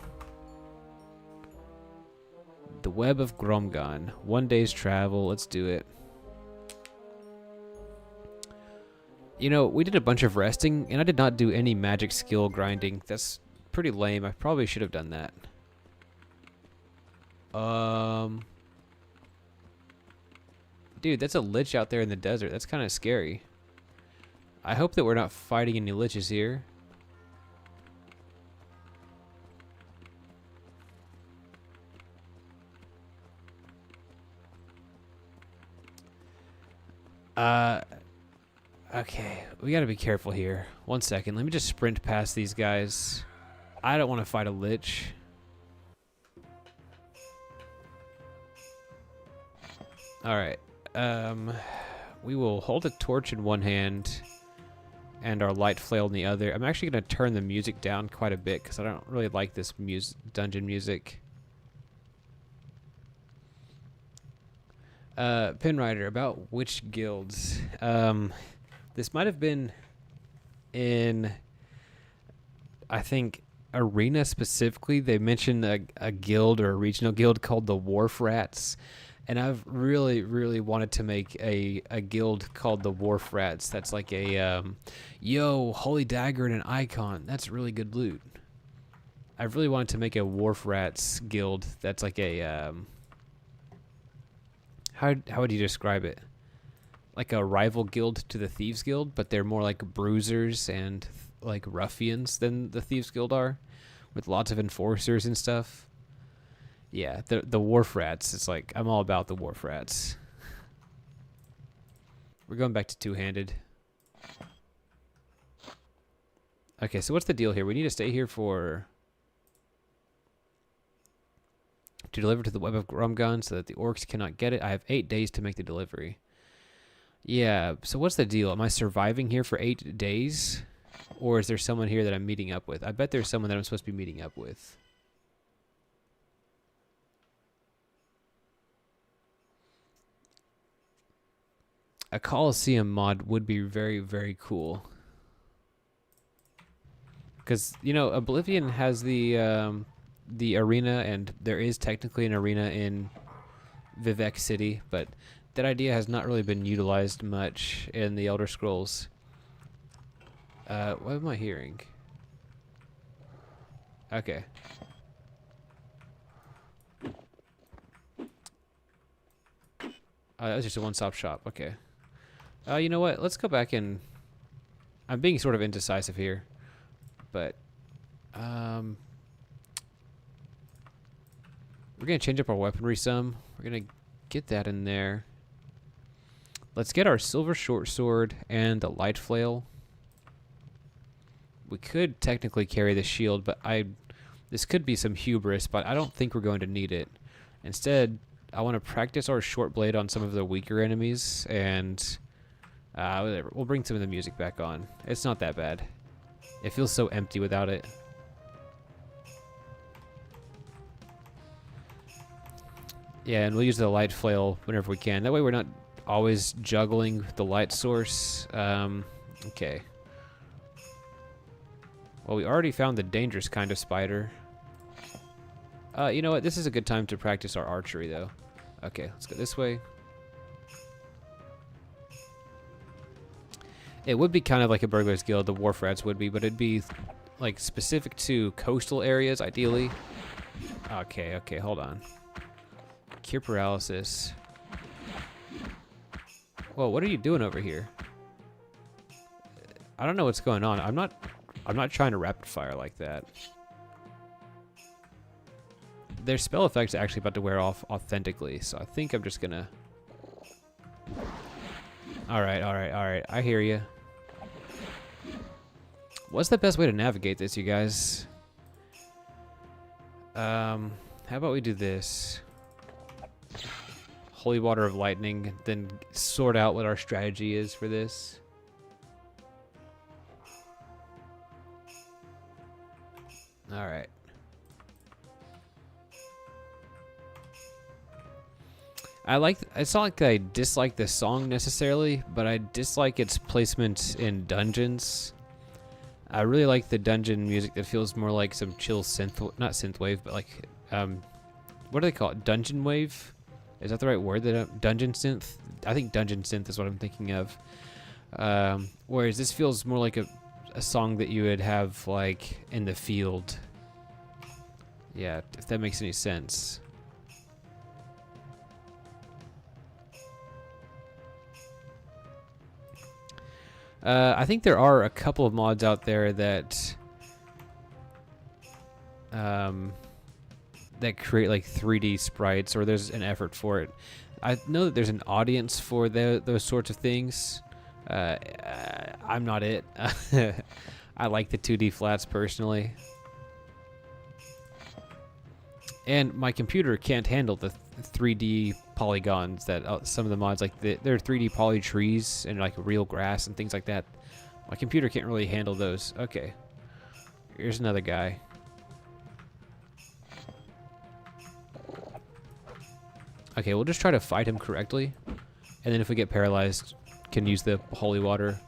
The Web of Gromgon. 1 day's travel. Let's do it. You know, we did a bunch of resting, and I did not do any magic skill grinding. That's pretty lame. I probably should have done that. Dude, that's a lich out there in the desert. That's kind of scary. I hope that we're not fighting any liches here. Okay, we gotta be careful here. 1 second, let me just sprint past these guys. I don't want to fight a lich. Alright, we will hold a torch in one hand and our light flail in the other. I'm actually gonna turn the music down quite a bit because I don't really like this dungeon music. Pinrider, about which guilds? This might have been in, I think, Arena specifically. They mentioned a guild or a regional guild called the Wharf Rats. And I've really wanted to make a guild called the Wharf Rats. That's like a, yo, Holy Dagger and an Icon. That's really good loot. I've really wanted to make a Wharf Rats guild that's like a, how would you describe it? Like a rival guild to the Thieves Guild, but they're more like bruisers and like ruffians than the Thieves Guild are, with lots of enforcers and stuff. Yeah, the Wharf Rats. It's like, I'm all about the Wharf Rats. We're going back to two-handed. Okay, so what's the deal here? We need to stay here for... to deliver to the Web of Gromgon so that the orcs cannot get it. I have 8 days to make the delivery. Yeah, so what's the deal? Am I surviving here for 8 days? Or is there someone here that I'm meeting up with? I bet there's someone that I'm supposed to be meeting up with. A Coliseum mod would be very cool. Because, you know, Oblivion has the arena, and there is technically an arena in Vivec City, but that idea has not really been utilized much in the Elder Scrolls. What am I hearing? Okay. That was just a one-stop shop. Okay. You know what? Let's go back and... I'm being sort of indecisive here, but... we're going to change up our weaponry some. We're going to get that in there. Let's get our silver short sword and the light flail. We could technically carry the shield, but this could be some hubris, but I don't think we're going to need it. Instead, I want to practice our short blade on some of the weaker enemies, and we'll bring some of the music back on. It's not that bad. It feels so empty without it. Yeah, and we'll use the light flail whenever we can. That way we're not always juggling the light source. Okay. Well, we already found the dangerous kind of spider. You know what? This is a good time to practice our archery, though. Okay, let's go this way. It would be kind of like a Burglar's Guild, the Wharf Rats would be, but it'd be like specific to coastal areas, ideally. Okay, hold on. Cure paralysis. Whoa, what are you doing over here? I don't know what's going on. I'm not trying to rapid fire like that. Their spell effects are actually about to wear off authentically, so I think I'm just gonna... Alright. I hear you. What's the best way to navigate this, you guys? How about we do this? Holy Water of Lightning, then sort out what our strategy is for this. Alright. It's not like I dislike the song necessarily, but I dislike its placement in dungeons. I really like the dungeon music that feels more like some chill not synthwave, but like, what do they call it? Dungeon wave? Is that the right word? Dungeon synth? I think dungeon synth is what I'm thinking of. Whereas this feels more like a song that you would have like in the field. Yeah, if that makes any sense. I think there are a couple of mods out there that that create like 3D sprites, or there's an effort for it. I know that there's an audience for those sorts of things. I'm not it. I like the 2D flats personally. And my computer can't handle the 3D polygons that some of the mods, like they're 3D poly trees and like real grass and things like that. My computer can't really handle those. Okay. Here's another guy. Okay, we'll just try to fight him correctly. And then if we get paralyzed, can use the holy water.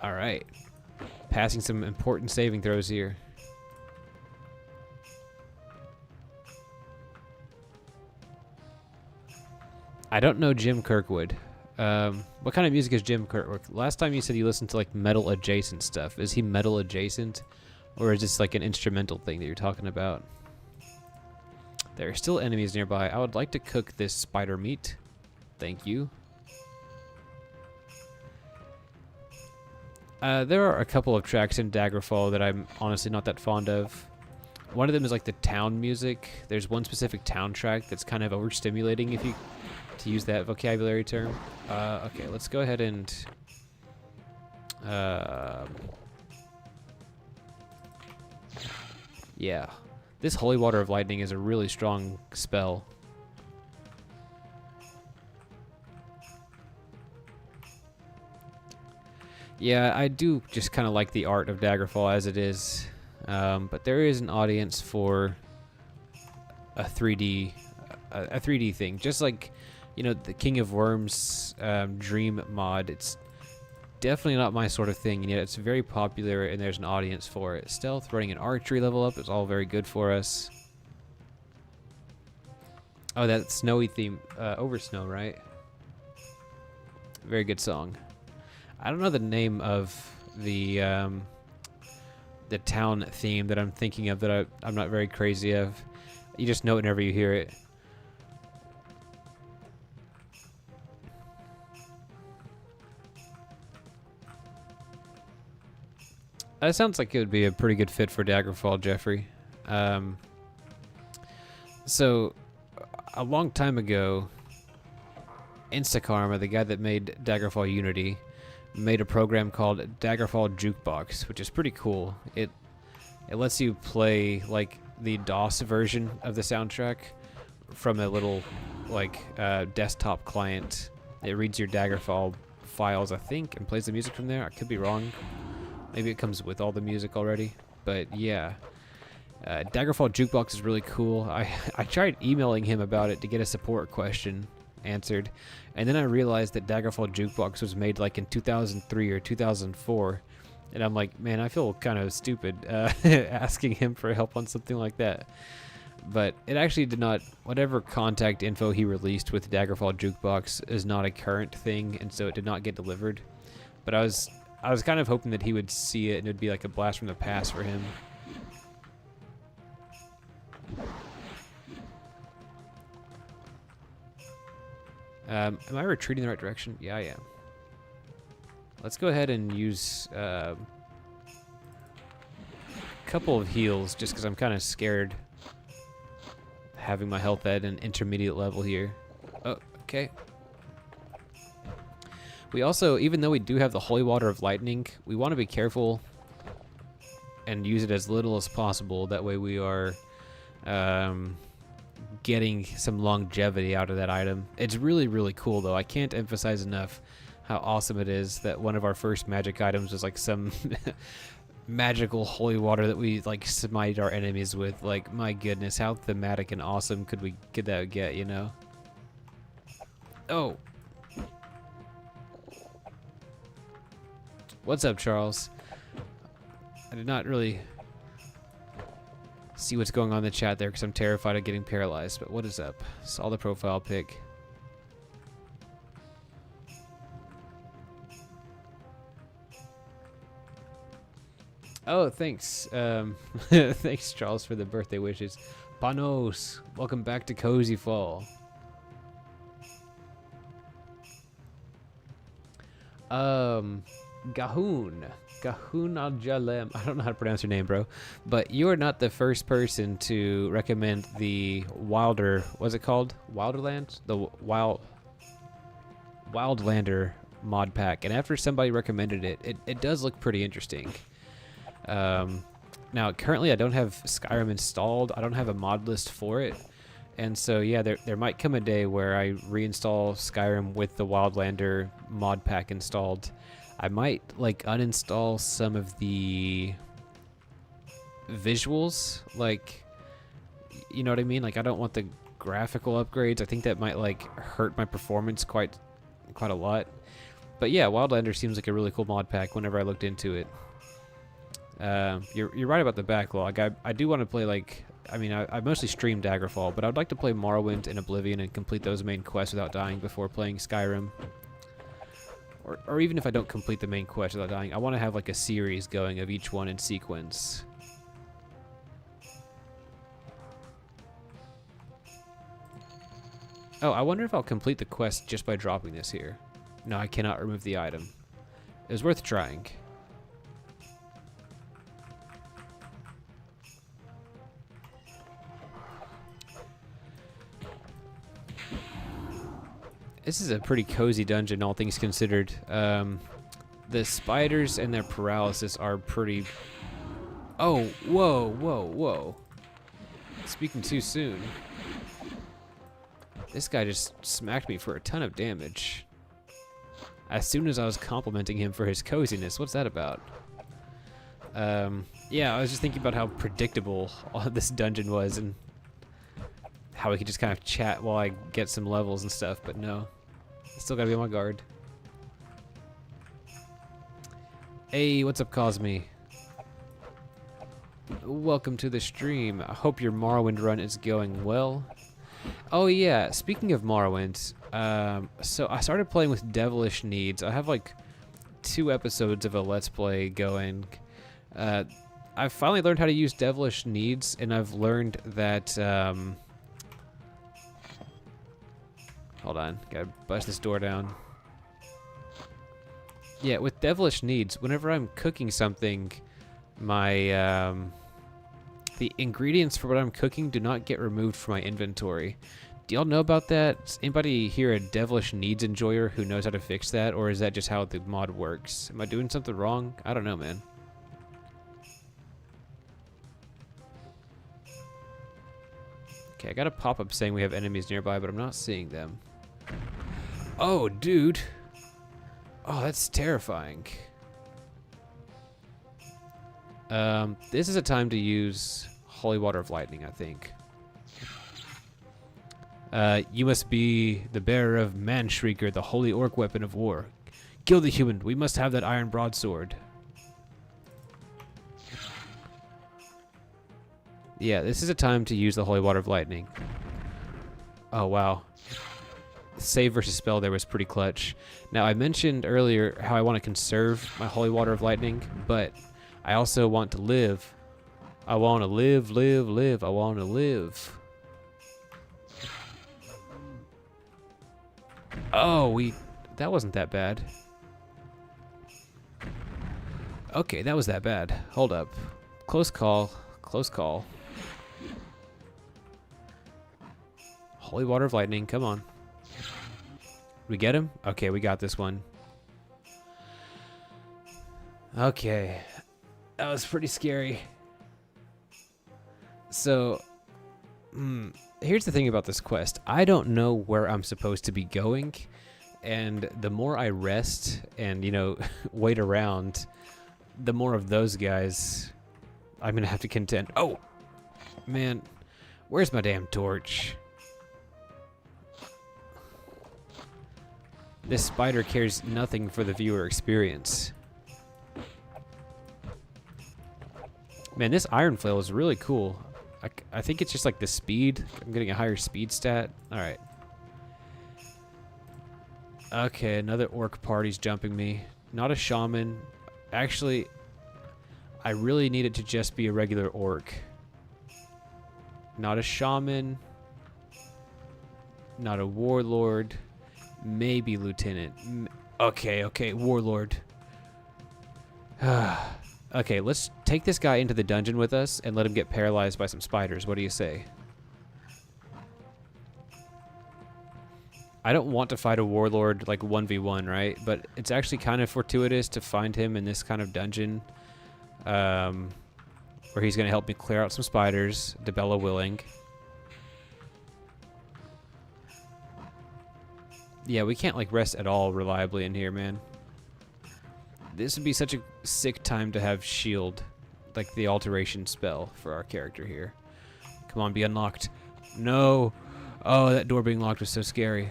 Alright. Passing some important saving throws here. I don't know Jim Kirkwood. What kind of music is Jim Kirkwood? Last time you said you listened to like metal adjacent stuff. Is he metal adjacent? Or is this like an instrumental thing that you're talking about? There are still enemies nearby. I would like to cook this spider meat. Thank you. There are a couple of tracks in Daggerfall that I'm honestly not that fond of. One of them is like the town music. There's one specific town track that's kind of overstimulating, if you to use that vocabulary term. Okay, let's go ahead and yeah. This Holy Water of Lightning is a really strong spell. Yeah, I do just kind of like the art of Daggerfall as it is. But there is an audience for a 3D thing. Just like, you know, the King of Worms Dream mod. It's definitely not my sort of thing, and yet it's very popular and there's an audience for it. Stealth, running an archery level up is all very good for us. Oh, that snowy theme, Oversnow, right? Very good song. I don't know the name of the town theme that I'm thinking of that I'm not very crazy of. You just know it whenever you hear it. That sounds like it would be a pretty good fit for Daggerfall, Jeffrey. So, a long time ago, Instakarma, the guy that made Daggerfall Unity, made a program called Daggerfall Jukebox, which is pretty cool. It lets you play like the DOS version of the soundtrack from a little like desktop client. It reads your Daggerfall files, I think, and plays the music from there. I could be wrong. Maybe it comes with all the music already, but yeah. Daggerfall Jukebox is really cool. I tried emailing him about it to get a support question answered, and then I realized that Daggerfall Jukebox was made like in 2003 or 2004, and I'm like, man, I feel kind of stupid asking him for help on something like that. But it actually did not, whatever contact info he released with Daggerfall Jukebox is not a current thing, and so it did not get delivered. But I was kind of hoping that he would see it and it would be like a blast from the past for him. Am I retreating in the right direction? Yeah, I am. Let's go ahead and use a couple of heals just because I'm kind of scared having my health at an intermediate level here. Oh, okay. We also, even though we do have the Holy Water of Lightning, we want to be careful and use it as little as possible. That way we are getting some longevity out of that item. It's really, really cool, though. I can't emphasize enough how awesome it is that one of our first magic items was like some magical holy water that we like smite our enemies with. Like, my goodness, how thematic and awesome could that get, you know? Oh. What's up, Charles? I did not really see what's going on in the chat there because I'm terrified of getting paralyzed, but what is up? Saw the profile pic. Oh, thanks. Thanks, Charles, for the birthday wishes. Panos, welcome back to Cozyfall. Gahun Al-Jalem. I don't know how to pronounce your name, bro. But you're not the first person to recommend the Wilder, what's it called? Wilderland? The Wildlander mod pack. And after somebody recommended it, it does look pretty interesting. Now, currently I don't have Skyrim installed. I don't have a mod list for it. And so, yeah, there might come a day where I reinstall Skyrim with the Wildlander mod pack installed. I might, like, uninstall some of the visuals, like, you know what I mean? Like, I don't want the graphical upgrades. I think that might, like, hurt my performance quite a lot. But, yeah, Wildlander seems like a really cool mod pack whenever I looked into it. You're right about the backlog. I do want to play, like, I mean, I mostly stream Daggerfall, but I would like to play Morrowind and Oblivion and complete those main quests without dying before playing Skyrim. Or even if I don't complete the main quest without dying, I want to have, like, a series going of each one in sequence. Oh, I wonder if I'll complete the quest just by dropping this here. No, I cannot remove the item. It was worth trying. This is a pretty cozy dungeon, all things considered. The spiders and their paralysis are pretty... Oh, whoa. Speaking too soon. This guy just smacked me for a ton of damage. As soon as I was complimenting him for his coziness. What's that about? Yeah, I was just thinking about how predictable all this dungeon was and how we could just kind of chat while I get some levels and stuff, but no. Still gotta be on my guard. Hey, what's up, Cosmi? Welcome to the stream. I hope your Morrowind run is going well. Oh yeah, speaking of Morrowind, so I started playing with Devilish Needs. I have like 2 episodes of a Let's Play going. I've finally learned how to use Devilish Needs, and I've learned that, hold on, gotta bust this door down. Yeah, with Devilish Needs, whenever I'm cooking something, my, the ingredients for what I'm cooking do not get removed from my inventory. Do y'all know about that? Is anybody here a Devilish Needs enjoyer who knows how to fix that, or is that just how the mod works? Am I doing something wrong? I don't know, man. Okay, I got a pop-up saying we have enemies nearby, but I'm not seeing them. Oh, dude. Oh, that's terrifying. This is a time to use Holy Water of Lightning, I think. You must be the bearer of Manshrieker, the holy orc weapon of war. Kill the human. We must have that iron broadsword. Yeah, this is a time to use the Holy Water of Lightning. Oh, wow. Save versus spell there was pretty clutch. Now, I mentioned earlier how I want to conserve my Holy Water of Lightning, but I also want to live. I want to live. I want to live. Oh, that wasn't that bad. Okay, that was that bad. Hold up. Close call. Close call. Holy Water of Lightning, come on. We get him? Okay, we got this one. Okay. That was pretty scary. So, here's the thing about this quest. I don't know where I'm supposed to be going, and the more I rest and, you know, wait around, the more of those guys I'm gonna have to contend. Oh, man, where's my damn torch? This spider cares nothing for the viewer experience. Man, this iron flail is really cool. I think it's just like the speed. I'm getting a higher speed stat. All right. Okay, another orc party's jumping me. Not a shaman. Actually, I really need it to just be a regular orc. Not a shaman. Not a warlord. Maybe lieutenant. Okay, warlord. Okay, let's take this guy into the dungeon with us and let him get paralyzed by some spiders. What do you say? I don't want to fight a warlord like 1v1, right? But it's actually kind of fortuitous to find him in this kind of dungeon where he's going to help me clear out some spiders, Dibella willing. Yeah, we can't like rest at all reliably in here, man. This would be such a sick time to have shield, like the alteration spell for our character here. Come on, be unlocked. No. Oh, that door being locked was so scary.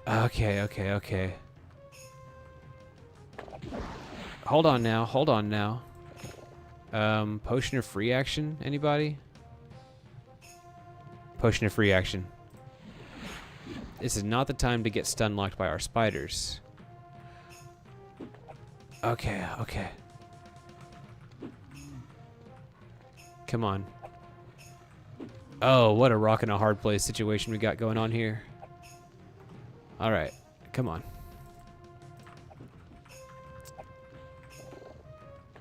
Okay. Hold on now. Potion of free action, anybody? Potion of free action. This is not the time to get stun locked by our spiders. Okay. Come on. Oh, what a rock and a hard place situation we got going on here. Alright, come on.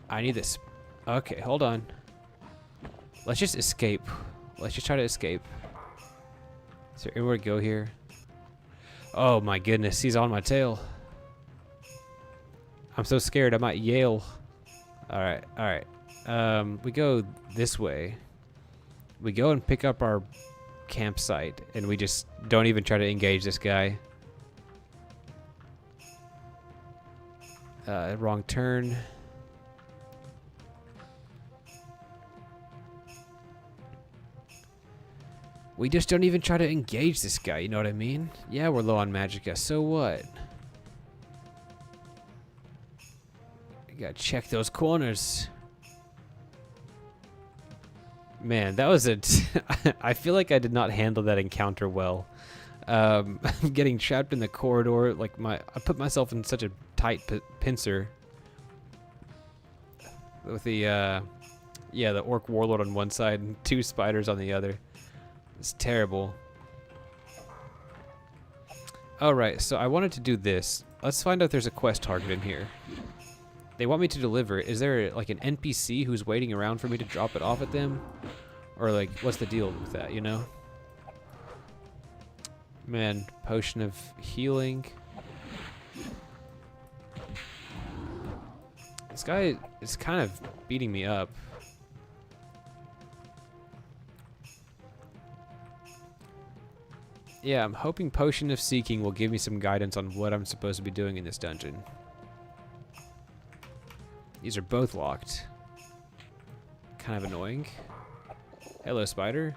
I need this. Okay, hold on. Let's just escape. Let's just try to escape. Is there anywhere to go here? Oh my goodness, he's on my tail. I'm so scared I might yell. Alright. We go this way. We go and pick up our campsite, and we just don't even try to engage this guy. Wrong turn. We just don't even try to engage this guy, you know what I mean? Yeah, we're low on magicka, so what? You gotta check those corners. Man, that was I feel like I did not handle that encounter well. I'm getting trapped in the corridor, like I put myself in such a tight pincer. With the orc warlord on one side and two spiders on the other. It's terrible. Alright, so I wanted to do this. Let's find out if there's a quest target in here. They want me to deliver it. Is there like an NPC who's waiting around for me to drop it off at them? Or like, what's the deal with that, you know? Man, potion of healing. This guy is kind of beating me up. Yeah, I'm hoping Potion of Seeking will give me some guidance on what I'm supposed to be doing in this dungeon. These are both locked. Kind of annoying. Hello, spider.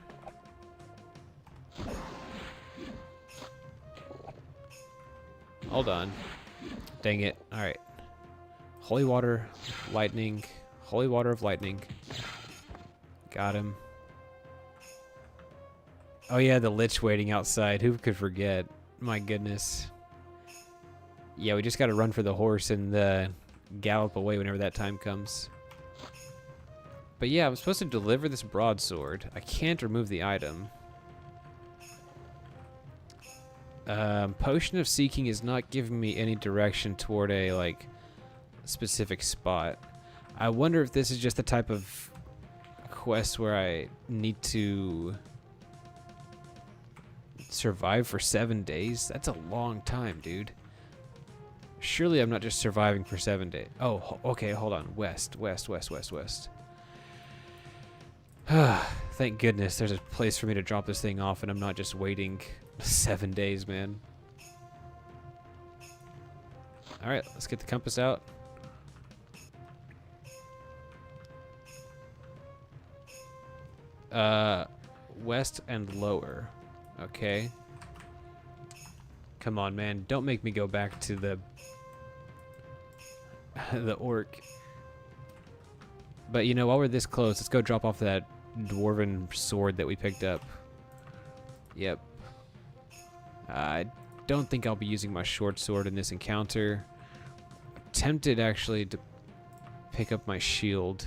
Hold on. Dang it. Alright. Holy water, lightning. Holy water of lightning. Got him. Oh yeah, the lich waiting outside. Who could forget? My goodness. Yeah, we just gotta run for the horse and gallop away whenever that time comes. But yeah, I'm supposed to deliver this broadsword. I can't remove the item. Potion of Seeking is not giving me any direction toward a, like, specific spot. I wonder if this is just the type of quest where I need to survive for 7 days? That's a long time, dude. Surely I'm not just surviving for 7 days. Oh, okay, hold on. West. Thank goodness there's a place for me to drop this thing off and I'm not just waiting 7 days, man. Alright, let's get the compass out. West and lower. Okay. Come on, man. Don't make me go back to the the orc. But you know, while we're this close, let's go drop off that dwarven sword that we picked up. Yep. I don't think I'll be using my short sword in this encounter. Tempted actually to pick up my shield.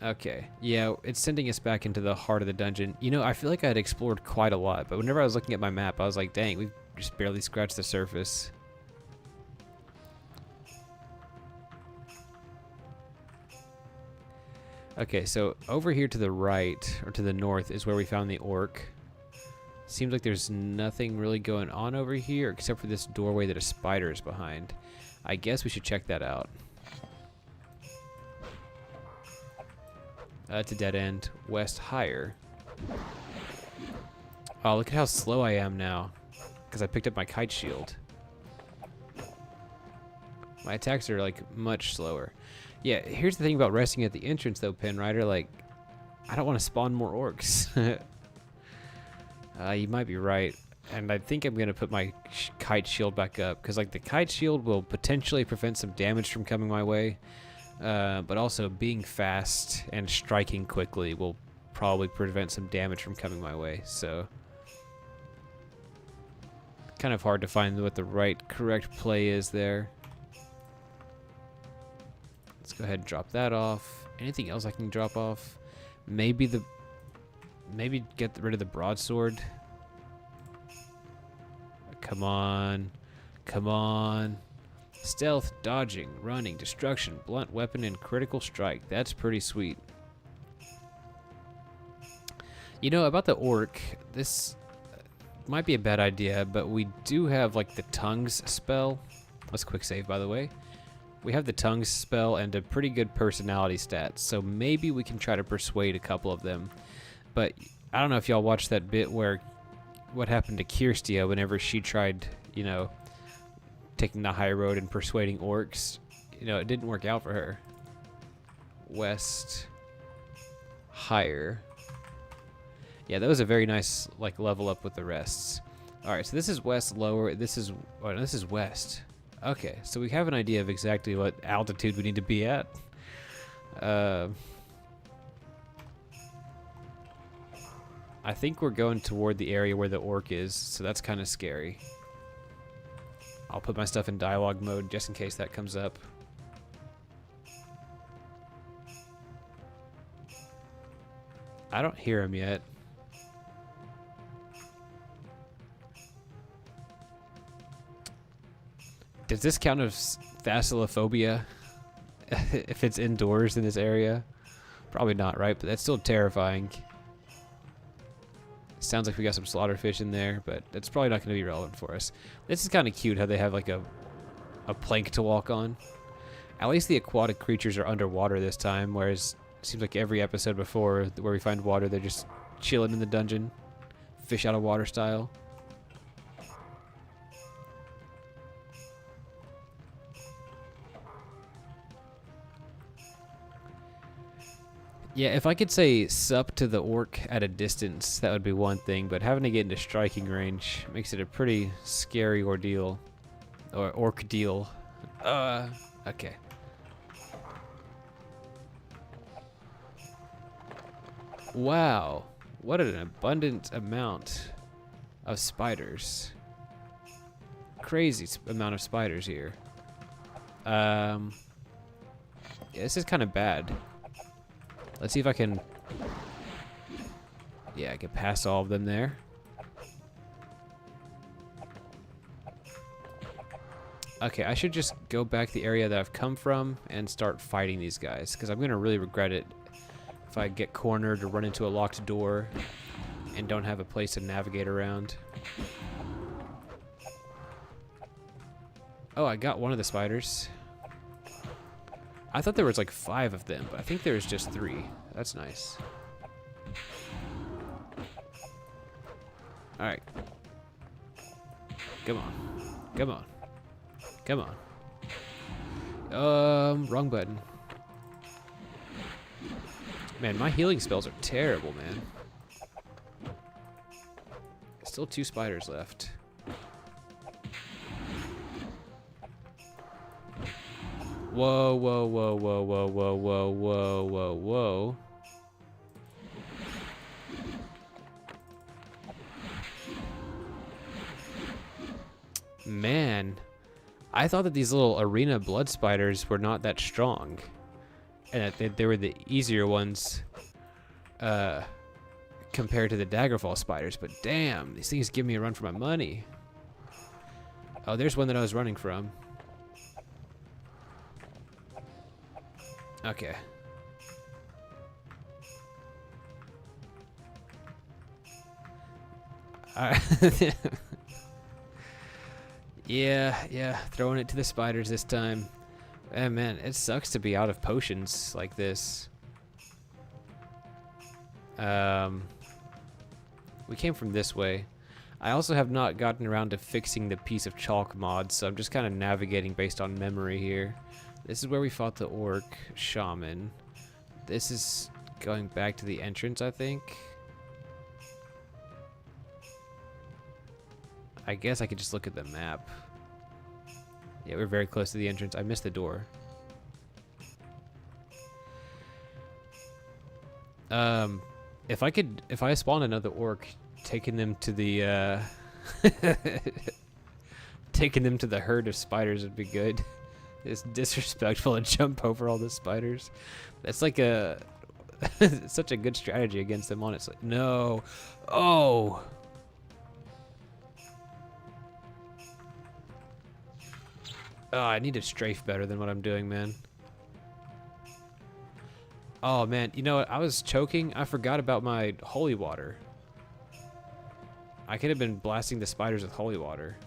Okay, yeah, it's sending us back into the heart of the dungeon. You know, I feel like I had explored quite a lot, but whenever I was looking at my map, I was like, dang, we've just barely scratched the surface. Okay, so over here to the right, or to the north, is where we found the orc. Seems like there's nothing really going on over here, except for this doorway that a spider is behind. I guess we should check that out. It's a dead end. West higher. Oh, look at how slow I am now. Because I picked up my kite shield. My attacks are, like, much slower. Yeah, here's the thing about resting at the entrance, though, Pinrider. Like, I don't want to spawn more orcs. You might be right. And I think I'm going to put my kite shield back up. Because, like, the kite shield will potentially prevent some damage from coming my way. But also being fast and striking quickly will probably prevent some damage from coming my way, so kind of hard to find what the correct play is there. Let's go ahead and drop that off. Anything else I can drop off? Maybe get rid of the broadsword. Come on. Come on. Stealth, dodging, running, destruction, blunt weapon, and critical strike. That's pretty sweet. You know, about the orc, this might be a bad idea, but we do have, like, the tongues spell. Let's quick save, by the way. We have the tongues spell and a pretty good personality stat, so maybe we can try to persuade a couple of them. But I don't know if y'all watched that bit where what happened to Kirstia whenever she tried, you know, taking the high road and persuading orcs. You know, it didn't work out for her. West higher. Yeah, that was a very nice, like, level up with the rests. Alright, so this is west lower. This is west. Okay, so we have an idea of exactly what altitude we need to be at. I think we're going toward the area where the orc is, so that's kind of scary. I'll put my stuff in dialogue mode just in case that comes up. I don't hear him yet. Does this count as thalassophobia if it's indoors in this area? Probably not, right? But that's still terrifying. Sounds like we got some slaughterfish in there, but that's probably not going to be relevant for us. This is kind of cute how they have like a plank to walk on. At least the aquatic creatures are underwater this time, whereas it seems like every episode before where we find water, they're just chilling in the dungeon. Fish out of water style. Yeah, if I could say sup to the orc at a distance, that would be one thing, but having to get into striking range makes it a pretty scary ordeal. Or orc deal. Okay. Wow, what an abundant amount of spiders. Crazy amount of spiders here. Yeah, this is kind of bad. Let's see if I can... Yeah, I can pass all of them there. Okay, I should just go back the area that I've come from and start fighting these guys, because I'm going to really regret it if I get cornered or run into a locked door and don't have a place to navigate around. Oh, I got one of the spiders. I thought there was like 5 of them, but I think there's just 3. That's nice. Alright. Come on. Come on. Come on. Wrong button. Man, my healing spells are terrible, man. Still 2 spiders left. Whoa, whoa, whoa, whoa, whoa, whoa, whoa, whoa, whoa, whoa. Man, I thought that these little arena blood spiders were not that strong. And that they were the easier ones compared to the Daggerfall spiders. But damn, these things give me a run for my money. Oh, there's one that I was running from. Okay. Yeah, throwing it to the spiders this time. And man, it sucks to be out of potions like this. We came from this way. I also have not gotten around to fixing the piece of chalk mod, so I'm just kind of navigating based on memory here. This is where we fought the orc shaman. This is going back to the entrance, I think. I guess I could just look at the map. Yeah, we're very close to the entrance. I missed the door. If I spawned another orc, taking them to the taking them to the herd of spiders would be good. It's disrespectful to jump over all the spiders. That's like a such a good strategy against them, honestly. No. Oh. Oh, I need to strafe better than what I'm doing, man. Oh, man. You know what? I was choking. I forgot about my holy water. I could have been blasting the spiders with holy water.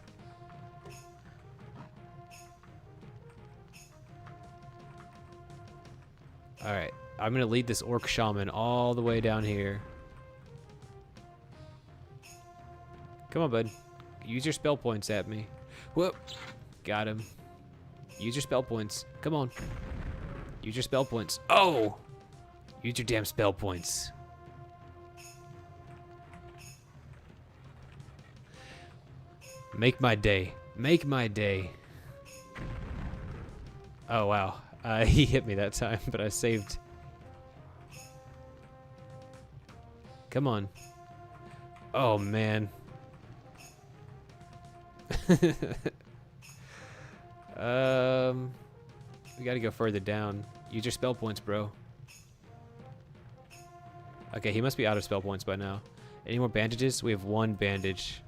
Alright. I'm going to lead this orc shaman all the way down here. Come on, bud. Use your spell points at me. Whoop. Got him. Use your spell points. Come on. Use your spell points. Oh! Use your damn spell points. Make my day. Make my day. Oh, wow. He hit me that time, but I saved. Come on. Oh, man. We gotta go further down. Use your spell points, bro. Okay, he must be out of spell points by now. Any more bandages? We have 1 bandage.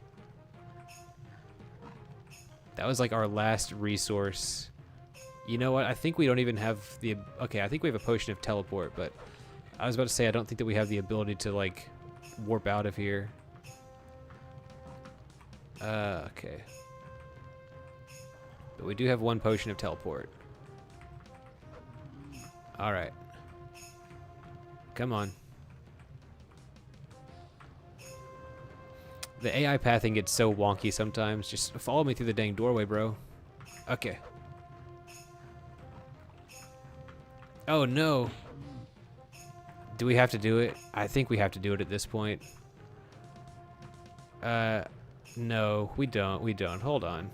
That was like our last resource. You know what? I think we don't even have the... Okay, I think we have a potion of teleport, but I was about to say I don't think that we have the ability to, like, warp out of here. Okay. But we do have 1 potion of teleport. Alright. Come on. The AI pathing gets so wonky sometimes. Just follow me through the dang doorway, bro. Okay. Oh, no. Do we have to do it? I think we have to do it at this point. No, we don't. We don't. Hold on.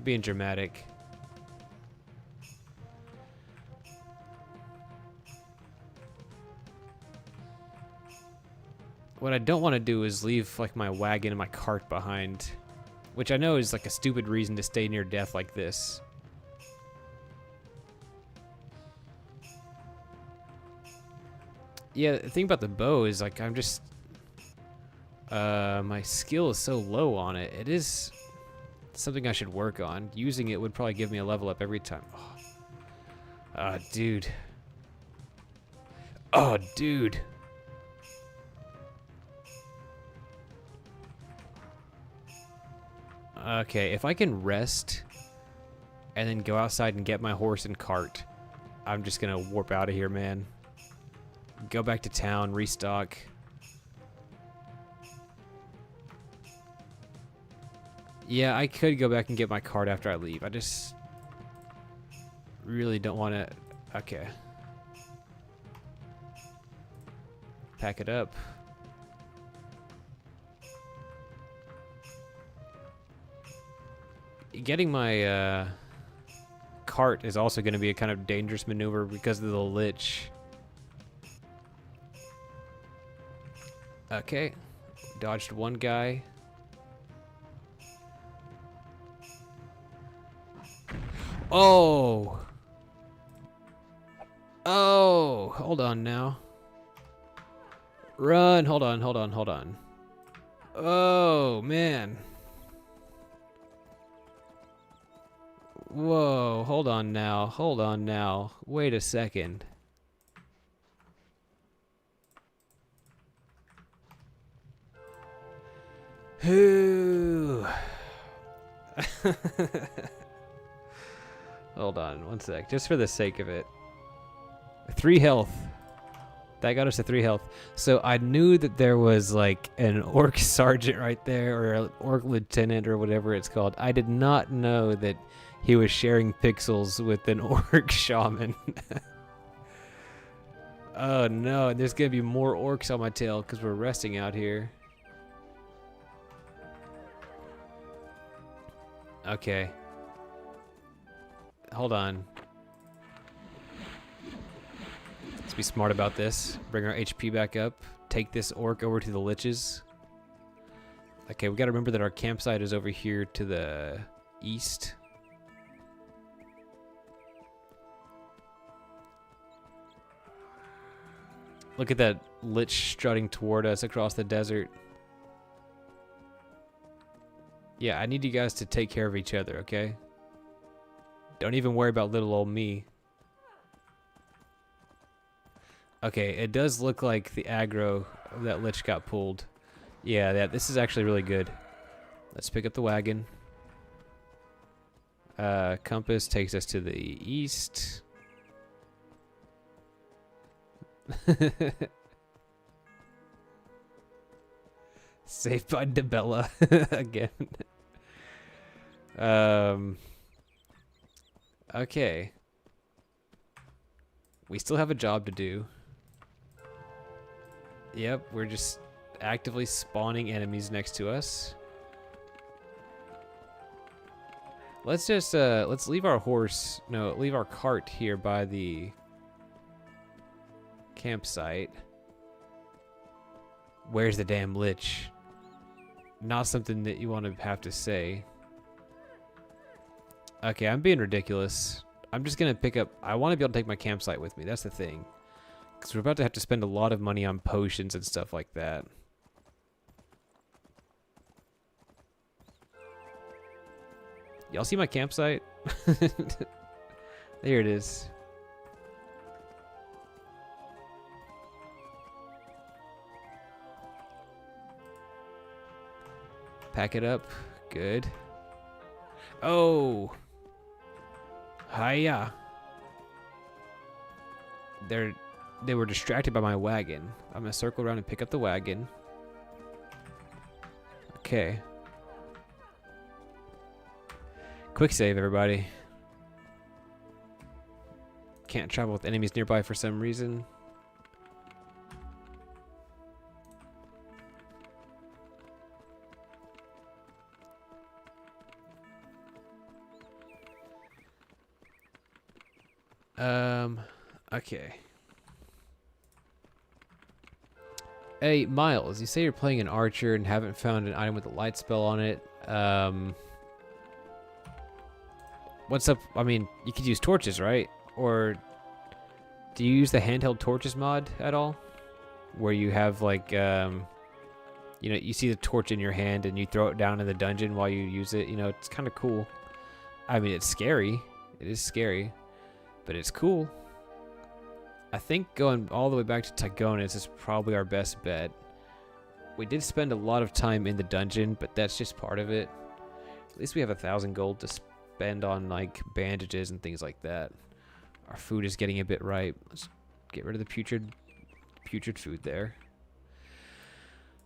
Being dramatic. What I don't want to do is leave like my wagon and my cart behind, which I know is like a stupid reason to stay near death like this. Yeah, the thing about the bow is like I'm just my skill is so low on it. It is something I should work on. Using it would probably give me a level up every time. Oh, dude. Oh, dude. Okay, if I can rest and then go outside and get my horse and cart, I'm just gonna warp out of here, man. Go back to town, restock. Yeah, I could go back and get my card after I leave. I just really don't want to. Okay. Pack it up. Getting my cart is also going to be a kind of dangerous maneuver because of the lich. Okay. Dodged one guy. Oh! Oh! Hold on now. Run! Hold on, hold on, hold on. Oh, man. Whoa, hold on now. Hold on now. Wait a second. Whoo! Hold on, one sec. Just for the sake of it. 3 health. That got us to 3 health. So I knew that there was like an orc sergeant right there, or an orc lieutenant, or whatever it's called. I did not know that he was sharing pixels with an orc shaman. Oh no, and there's gonna be more orcs on my tail because we're resting out here. Okay. Hold on. Let's be smart about this. Bring our HP back up. Take this orc over to the liches. Okay, we gotta remember that our campsite is over here to the east. Look at that lich strutting toward us across the desert. Yeah, I need you guys to take care of each other, okay? Don't even worry about little old me. Okay, it does look like the aggro of that lich got pulled. Yeah, this is actually really good. Let's pick up the wagon. Compass takes us to the east. Saved by Dibella again. Okay. We still have a job to do. Yep, we're just actively spawning enemies next to us. Let's just let's leave our horse, no, leave our cart here by the campsite. Where's the damn lich? Not something that you want to have to say. Okay, I'm being ridiculous. I'm just gonna pick up, I want to be able to take my campsite with me, that's the thing. Because we're about to have to spend a lot of money on potions and stuff like that. Y'all see my campsite? There it is. Pack it up. Good. Oh! Hiya! They were distracted by my wagon. I'm gonna circle around and pick up the wagon. Okay. Quick save, everybody. Can't travel with enemies nearby for some reason. Okay. Hey, Miles, you say you're playing an archer and haven't found an item with a light spell on it. What's up? I mean, you could use torches, right? Or do you use the handheld torches mod at all? Where you have like, you know, you see the torch in your hand and you throw it down in the dungeon while you use it. You know, it's kind of cool. I mean, it's scary. It is scary, but it's cool. I think going all the way back to Tygonis is probably our best bet. We did spend a lot of time in the dungeon, but that's just part of it. At least we have 1,000 gold to spend on like bandages and things like that. Our food is getting a bit ripe. Let's get rid of the putrid food there.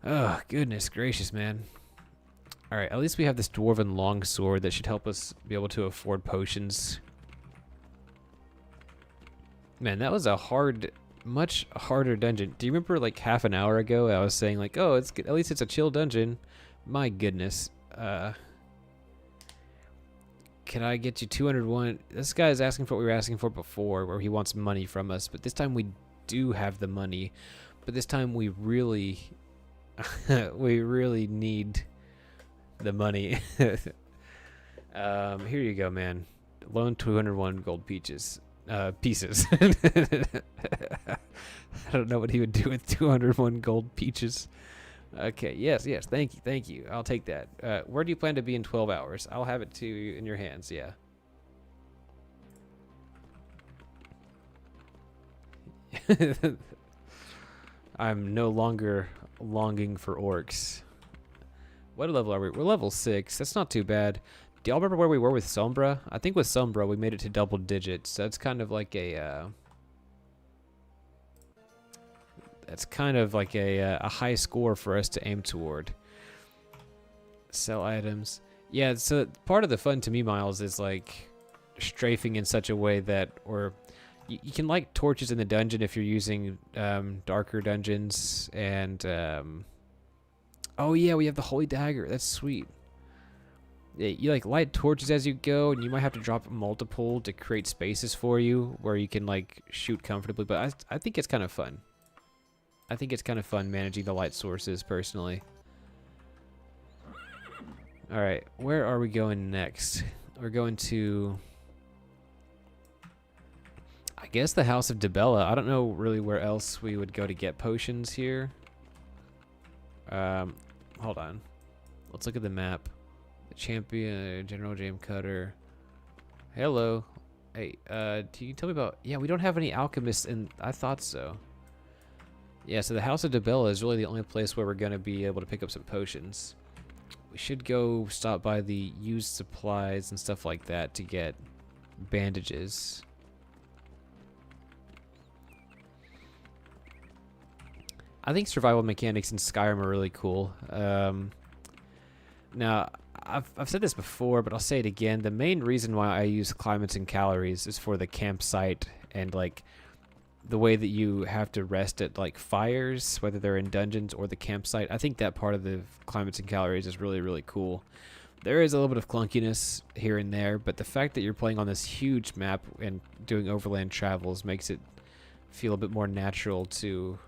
Oh, goodness gracious, man. Alright, at least we have this dwarven longsword that should help us be able to afford potions. Man, that was a much harder dungeon. Do you remember like half an hour ago I was saying like, oh, it's good. At least it's a chill dungeon. My goodness. Can I get you 201? This guy is asking for what we were asking for before, where he wants money from us. But this time we do have the money. But this time we really, we really need the money. Here you go, man. Loan 201 gold pieces. I don't know what he would do with 201 gold peaches. Okay, yes, thank you. I'll take that. Where do you plan to be in 12 hours? I'll have it to you in your hands, yeah. I'm no longer longing for orcs. What level are we? We're level 6. That's not too bad. Do y'all remember where we were with Sombra? I think with Sombra we made it to double digits. So that's kind of like a a high score for us to aim toward. Sell items. Yeah, so part of the fun to me, Miles, is like strafing in such a way that, or you can light torches in the dungeon if you're using darker dungeons, and oh yeah, we have the holy dagger. That's sweet. Yeah, you like light torches as you go, and you might have to drop multiple to create spaces for you where you can like shoot comfortably. But I think it's kind of fun. I think it's kind of fun managing the light sources personally. All right, where are we going next? We're going to, I guess, the House of Dibella. I don't know really where else we would go to get potions here. Hold on. Let's look at the map. Champion, General James Cutter. Hello. Hey, can you tell me about... Yeah, we don't have any alchemists, and I thought so. Yeah, so the House of Dibella is really the only place where we're going to be able to pick up some potions. We should go stop by the used supplies and stuff like that to get bandages. I think survival mechanics in Skyrim are really cool. Now, I've said this before, but I'll say it again. The main reason why I use climates and calories is for the campsite and like the way that you have to rest at like fires, whether they're in dungeons or the campsite. I think that part of the climates and calories is really, really cool. There is a little bit of clunkiness here and there, but the fact that you're playing on this huge map and doing overland travels makes it feel a bit more natural to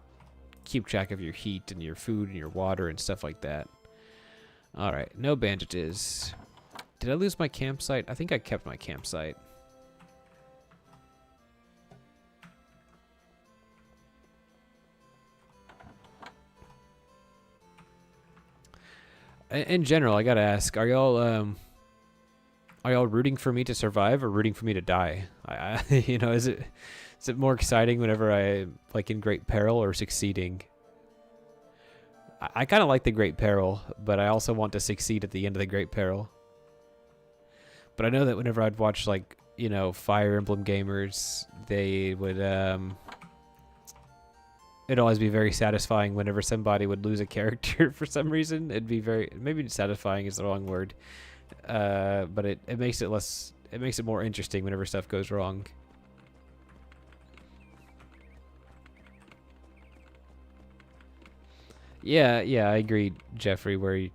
keep track of your heat and your food and your water and stuff like that. Alright, no bandages. Did I lose my campsite? I think I kept my campsite. In general, I gotta ask, are y'all rooting for me to survive or rooting for me to die? You know, is it more exciting whenever I like in great peril or succeeding? I kind of like the great peril, but I also want to succeed at the end of the great peril. But I know that whenever I'd watch like, you know, Fire Emblem gamers, they would it'd always be very satisfying whenever somebody would lose a character for some reason. It'd be very, maybe satisfying is the wrong word, but it makes it more interesting whenever stuff goes wrong. Yeah, I agree, Jeffrey, where it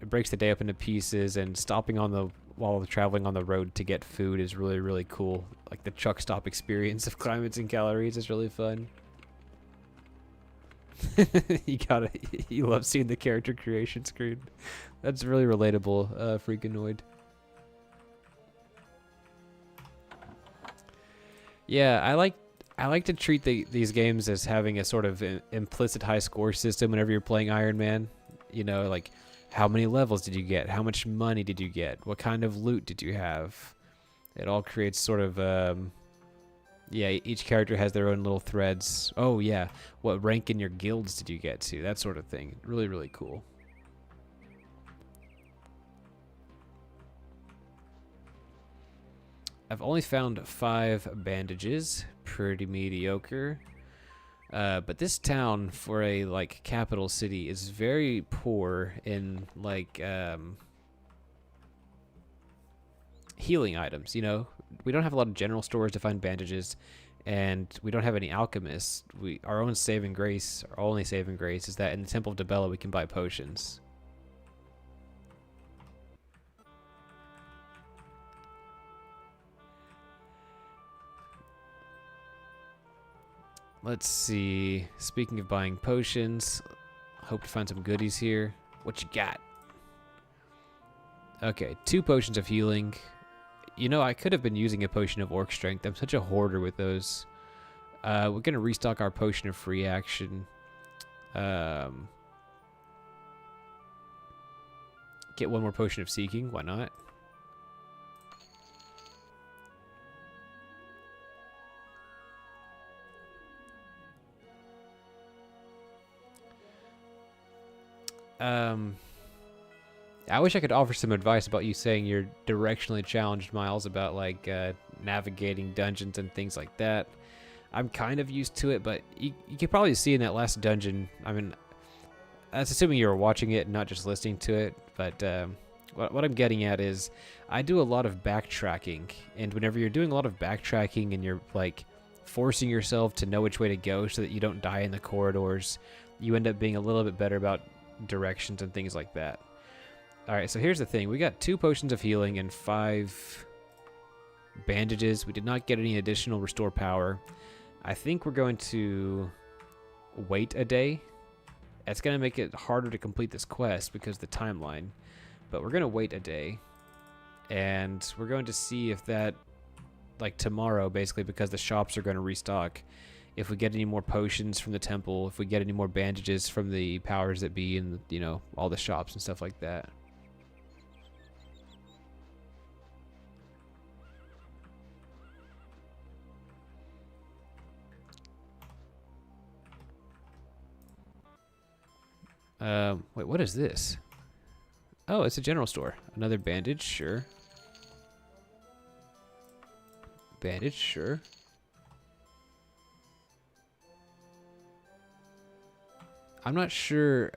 breaks the day up into pieces, and stopping while traveling on the road to get food is really, really cool. Like the truck stop experience of climates and calories is really fun. You love seeing the character creation screen. That's really relatable, Freakanoid. Yeah, I like to treat these games as having a sort of implicit high score system whenever you're playing Ironman. You know, like how many levels did you get? How much money did you get? What kind of loot did you have? It all creates sort of, yeah, each character has their own little threads. Oh yeah, what rank in your guilds did you get to? That sort of thing. Really, really cool. I've only found 5 bandages. Pretty mediocre. But this town, for a like capital city, is very poor in like healing items. You know, we don't have a lot of general stores to find bandages, and we don't have any alchemists. Our own saving grace, our only saving grace, is that in the Temple of Dibella we can buy potions. Let's see. Speaking of buying potions, hope to find some goodies here. What you got? Okay, 2 potions of healing. You know, I could have been using a potion of orc strength. I'm such a hoarder with those. We're gonna restock our potion of free action. Get 1 more potion of seeking. Why not? I wish I could offer some advice about you saying you're directionally challenged, Miles, about like navigating dungeons and things like that. I'm kind of used to it, but you could probably see in that last dungeon, I mean, that's assuming you were watching it, not just listening to it, but what I'm getting at is I do a lot of backtracking, and whenever you're doing a lot of backtracking and you're like forcing yourself to know which way to go so that you don't die in the corridors, you end up being a little bit better about directions and things like that. Alright, so here's the thing. We got 2 potions of healing and 5 bandages. We did not get any additional restore power. I think we're going to wait a day. It's going to make it harder to complete this quest because of the timeline. But we're going to wait a day. And we're going to see if that, like tomorrow, basically, because the shops are going to restock, if we get any more potions from the temple, if we get any more bandages from the powers that be and, you know, all the shops and stuff like that. Wait, what is this? Oh, it's a general store. Another bandage, sure. Bandage, sure. I'm not sure,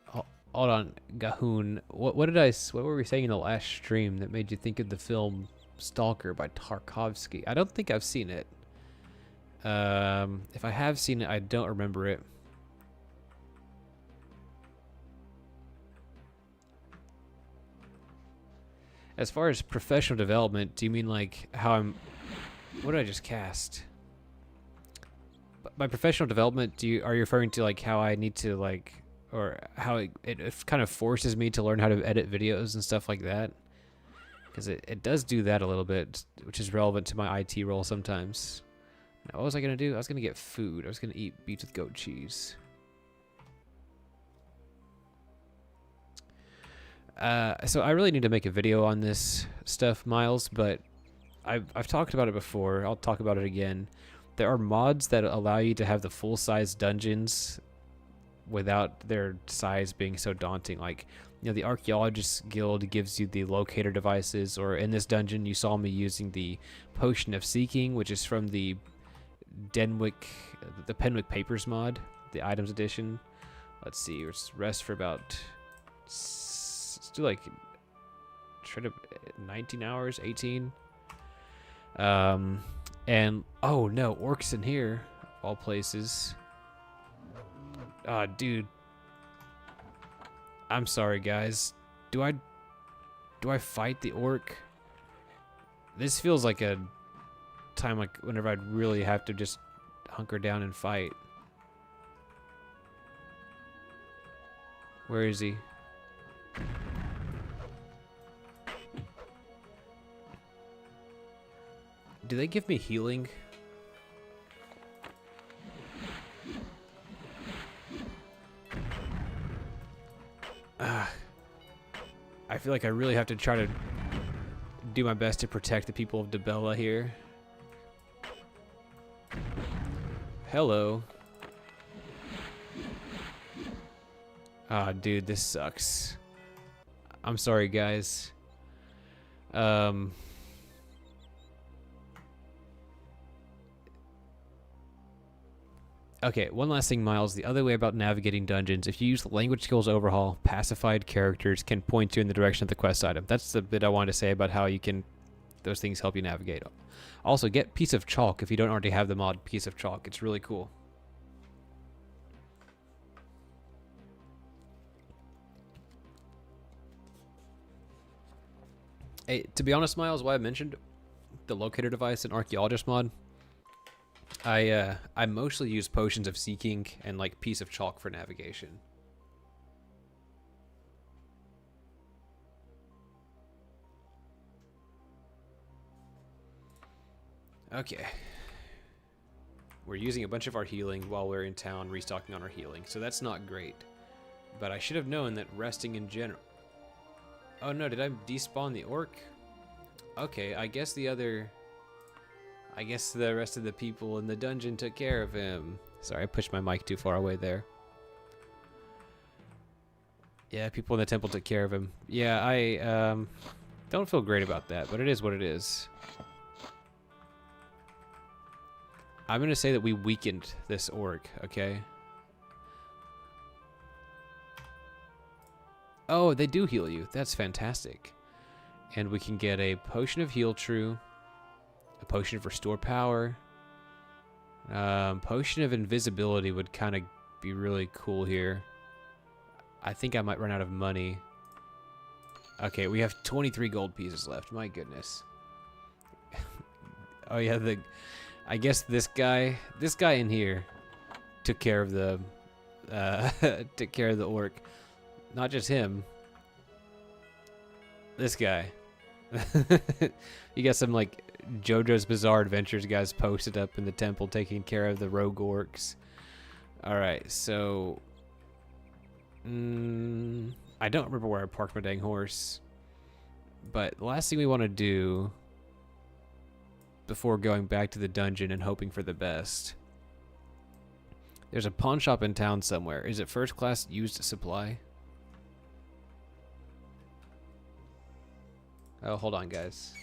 hold on, Gahoon. What were we saying in the last stream that made you think of the film Stalker by Tarkovsky? I don't think I've seen it. If I have seen it, I don't remember it. As far as professional development, do you mean like how I'm... What did I just cast? By professional development, are you referring to like how I need to like... Or how it kind of forces me to learn how to edit videos and stuff like that? Because it does do that a little bit, which is relevant to my IT role sometimes. Now, what was I going to do? I was going to get food. I was going to eat beets with goat cheese. So I really need to make a video on this stuff, Miles, but I've talked about it before. I'll talk about it again. There are mods that allow you to have the full-size dungeons without their size being so daunting. Like, you know, the Archaeologist Guild gives you the locator devices, or in this dungeon you saw me using the Potion of Seeking, which is from the Penwick Papers mod, the items edition. Let's see, let's rest for about... Let's do like try to 19 hours, 18. And oh no, orcs in here, of all places. Ah, dude. I'm sorry, guys. Do I fight the orc? This feels like a time like whenever I'd really have to just hunker down and fight. Where is he? Do they give me healing? I feel like I really have to try to do my best to protect the people of Dibella here. Hello. Ah, dude, this sucks. I'm sorry, guys. Okay, one last thing, Miles. The other way about navigating dungeons, if you use the language skills overhaul, pacified characters can point you in the direction of the quest item. That's the bit I wanted to say about how you can, those things help you navigate. Also, get Piece of Chalk if you don't already have the mod Piece of Chalk. It's really cool. Hey, to be honest, Miles, why I mentioned the locator device and archaeologist mod, I mostly use potions of seeking and like Piece of Chalk for navigation. Okay. We're using a bunch of our healing while we're in town, restocking on our healing, so that's not great. But I should have known that resting in general... Oh no, did I despawn the orc? Okay, I guess the rest of the people in the dungeon took care of him. Sorry, I pushed my mic too far away there. Yeah, people in the temple took care of him. Yeah, I don't feel great about that, but it is what it is. I'm gonna say that we weakened this orc, okay? Oh, they do heal you. That's fantastic. And we can get a potion of heal true, a potion of restore power, potion of invisibility would kind of be really cool here. I think I might run out of money. Okay, we have 23 gold pieces left. My goodness. Oh yeah, I guess this guy in here took care of the took care of the orc. Not just him. This guy. You got some like JoJo's Bizarre Adventures guys posted up in the temple taking care of the rogue orcs. Alright, so... I don't remember where I parked my dang horse. But the last thing we want to do before going back to the dungeon and hoping for the best... There's a pawn shop in town somewhere. Is it first class used supply? Oh, hold on, guys.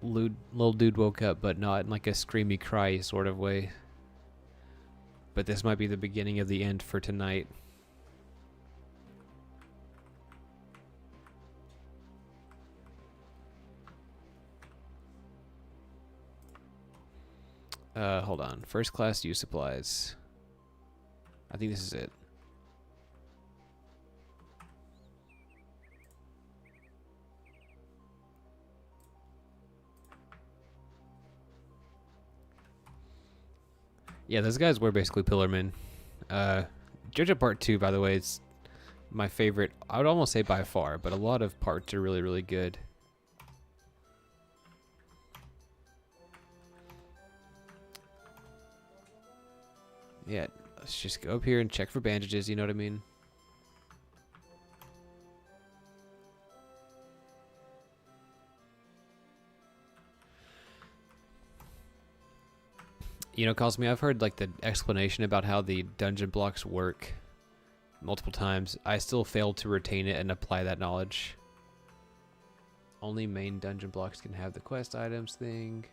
Little dude woke up, but not in like a screamy cry sort of way. But this might be the beginning of the end for tonight. Hold on. First class use supplies. I think this is it. Yeah, those guys were basically pillarmen. JoJo Part 2, by the way, is my favorite. I would almost say by far, but a lot of parts are really, really good. Yeah, let's just go up here and check for bandages, you know what I mean? You know, Cosmi, I've heard like the explanation about how the dungeon blocks work multiple times. I still failed to retain it and apply that knowledge. Only main dungeon blocks can have the quest items thing.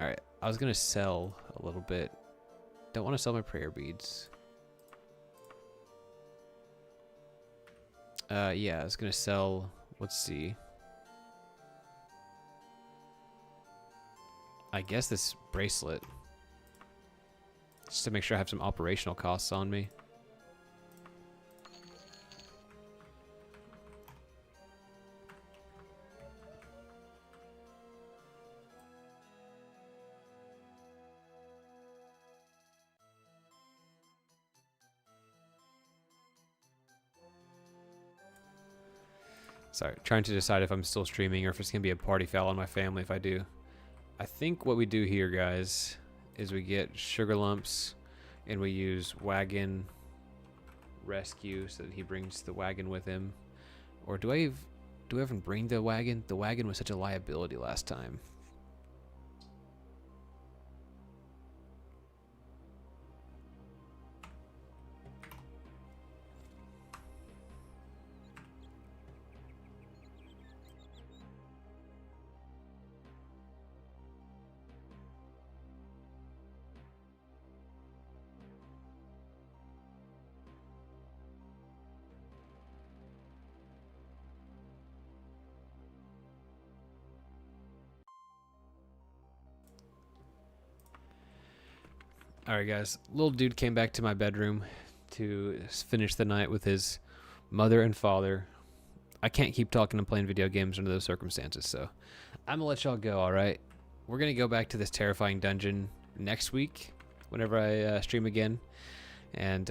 Alright, I was gonna sell a little bit. Don't want to sell my prayer beads. Yeah, I was gonna sell, let's see. I guess this bracelet. Just to make sure I have some operational costs on me. Sorry, trying to decide if I'm still streaming or if it's going to be a party foul on my family if I do. I think what we do here, guys, is we get sugar lumps and we use wagon rescue so that he brings the wagon with him. Or do I even bring the wagon? The wagon was such a liability last time. All right, guys. Little dude came back to my bedroom to finish the night with his mother and father. I can't keep talking and playing video games under those circumstances, so I'm gonna let y'all go. All right, we're gonna go back to this terrifying dungeon next week, whenever I stream again, and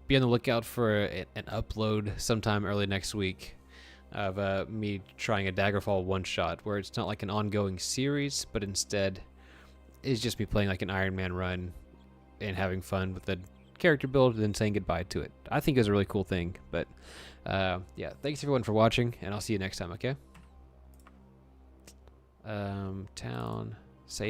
be on the lookout for an upload sometime early next week of me trying a Daggerfall one-shot, where it's not like an ongoing series, but instead is just me playing like an Ironman run and having fun with the character build and then saying goodbye to it. I think it was a really cool thing. But yeah, thanks everyone for watching, and I'll see you next time, okay? Town.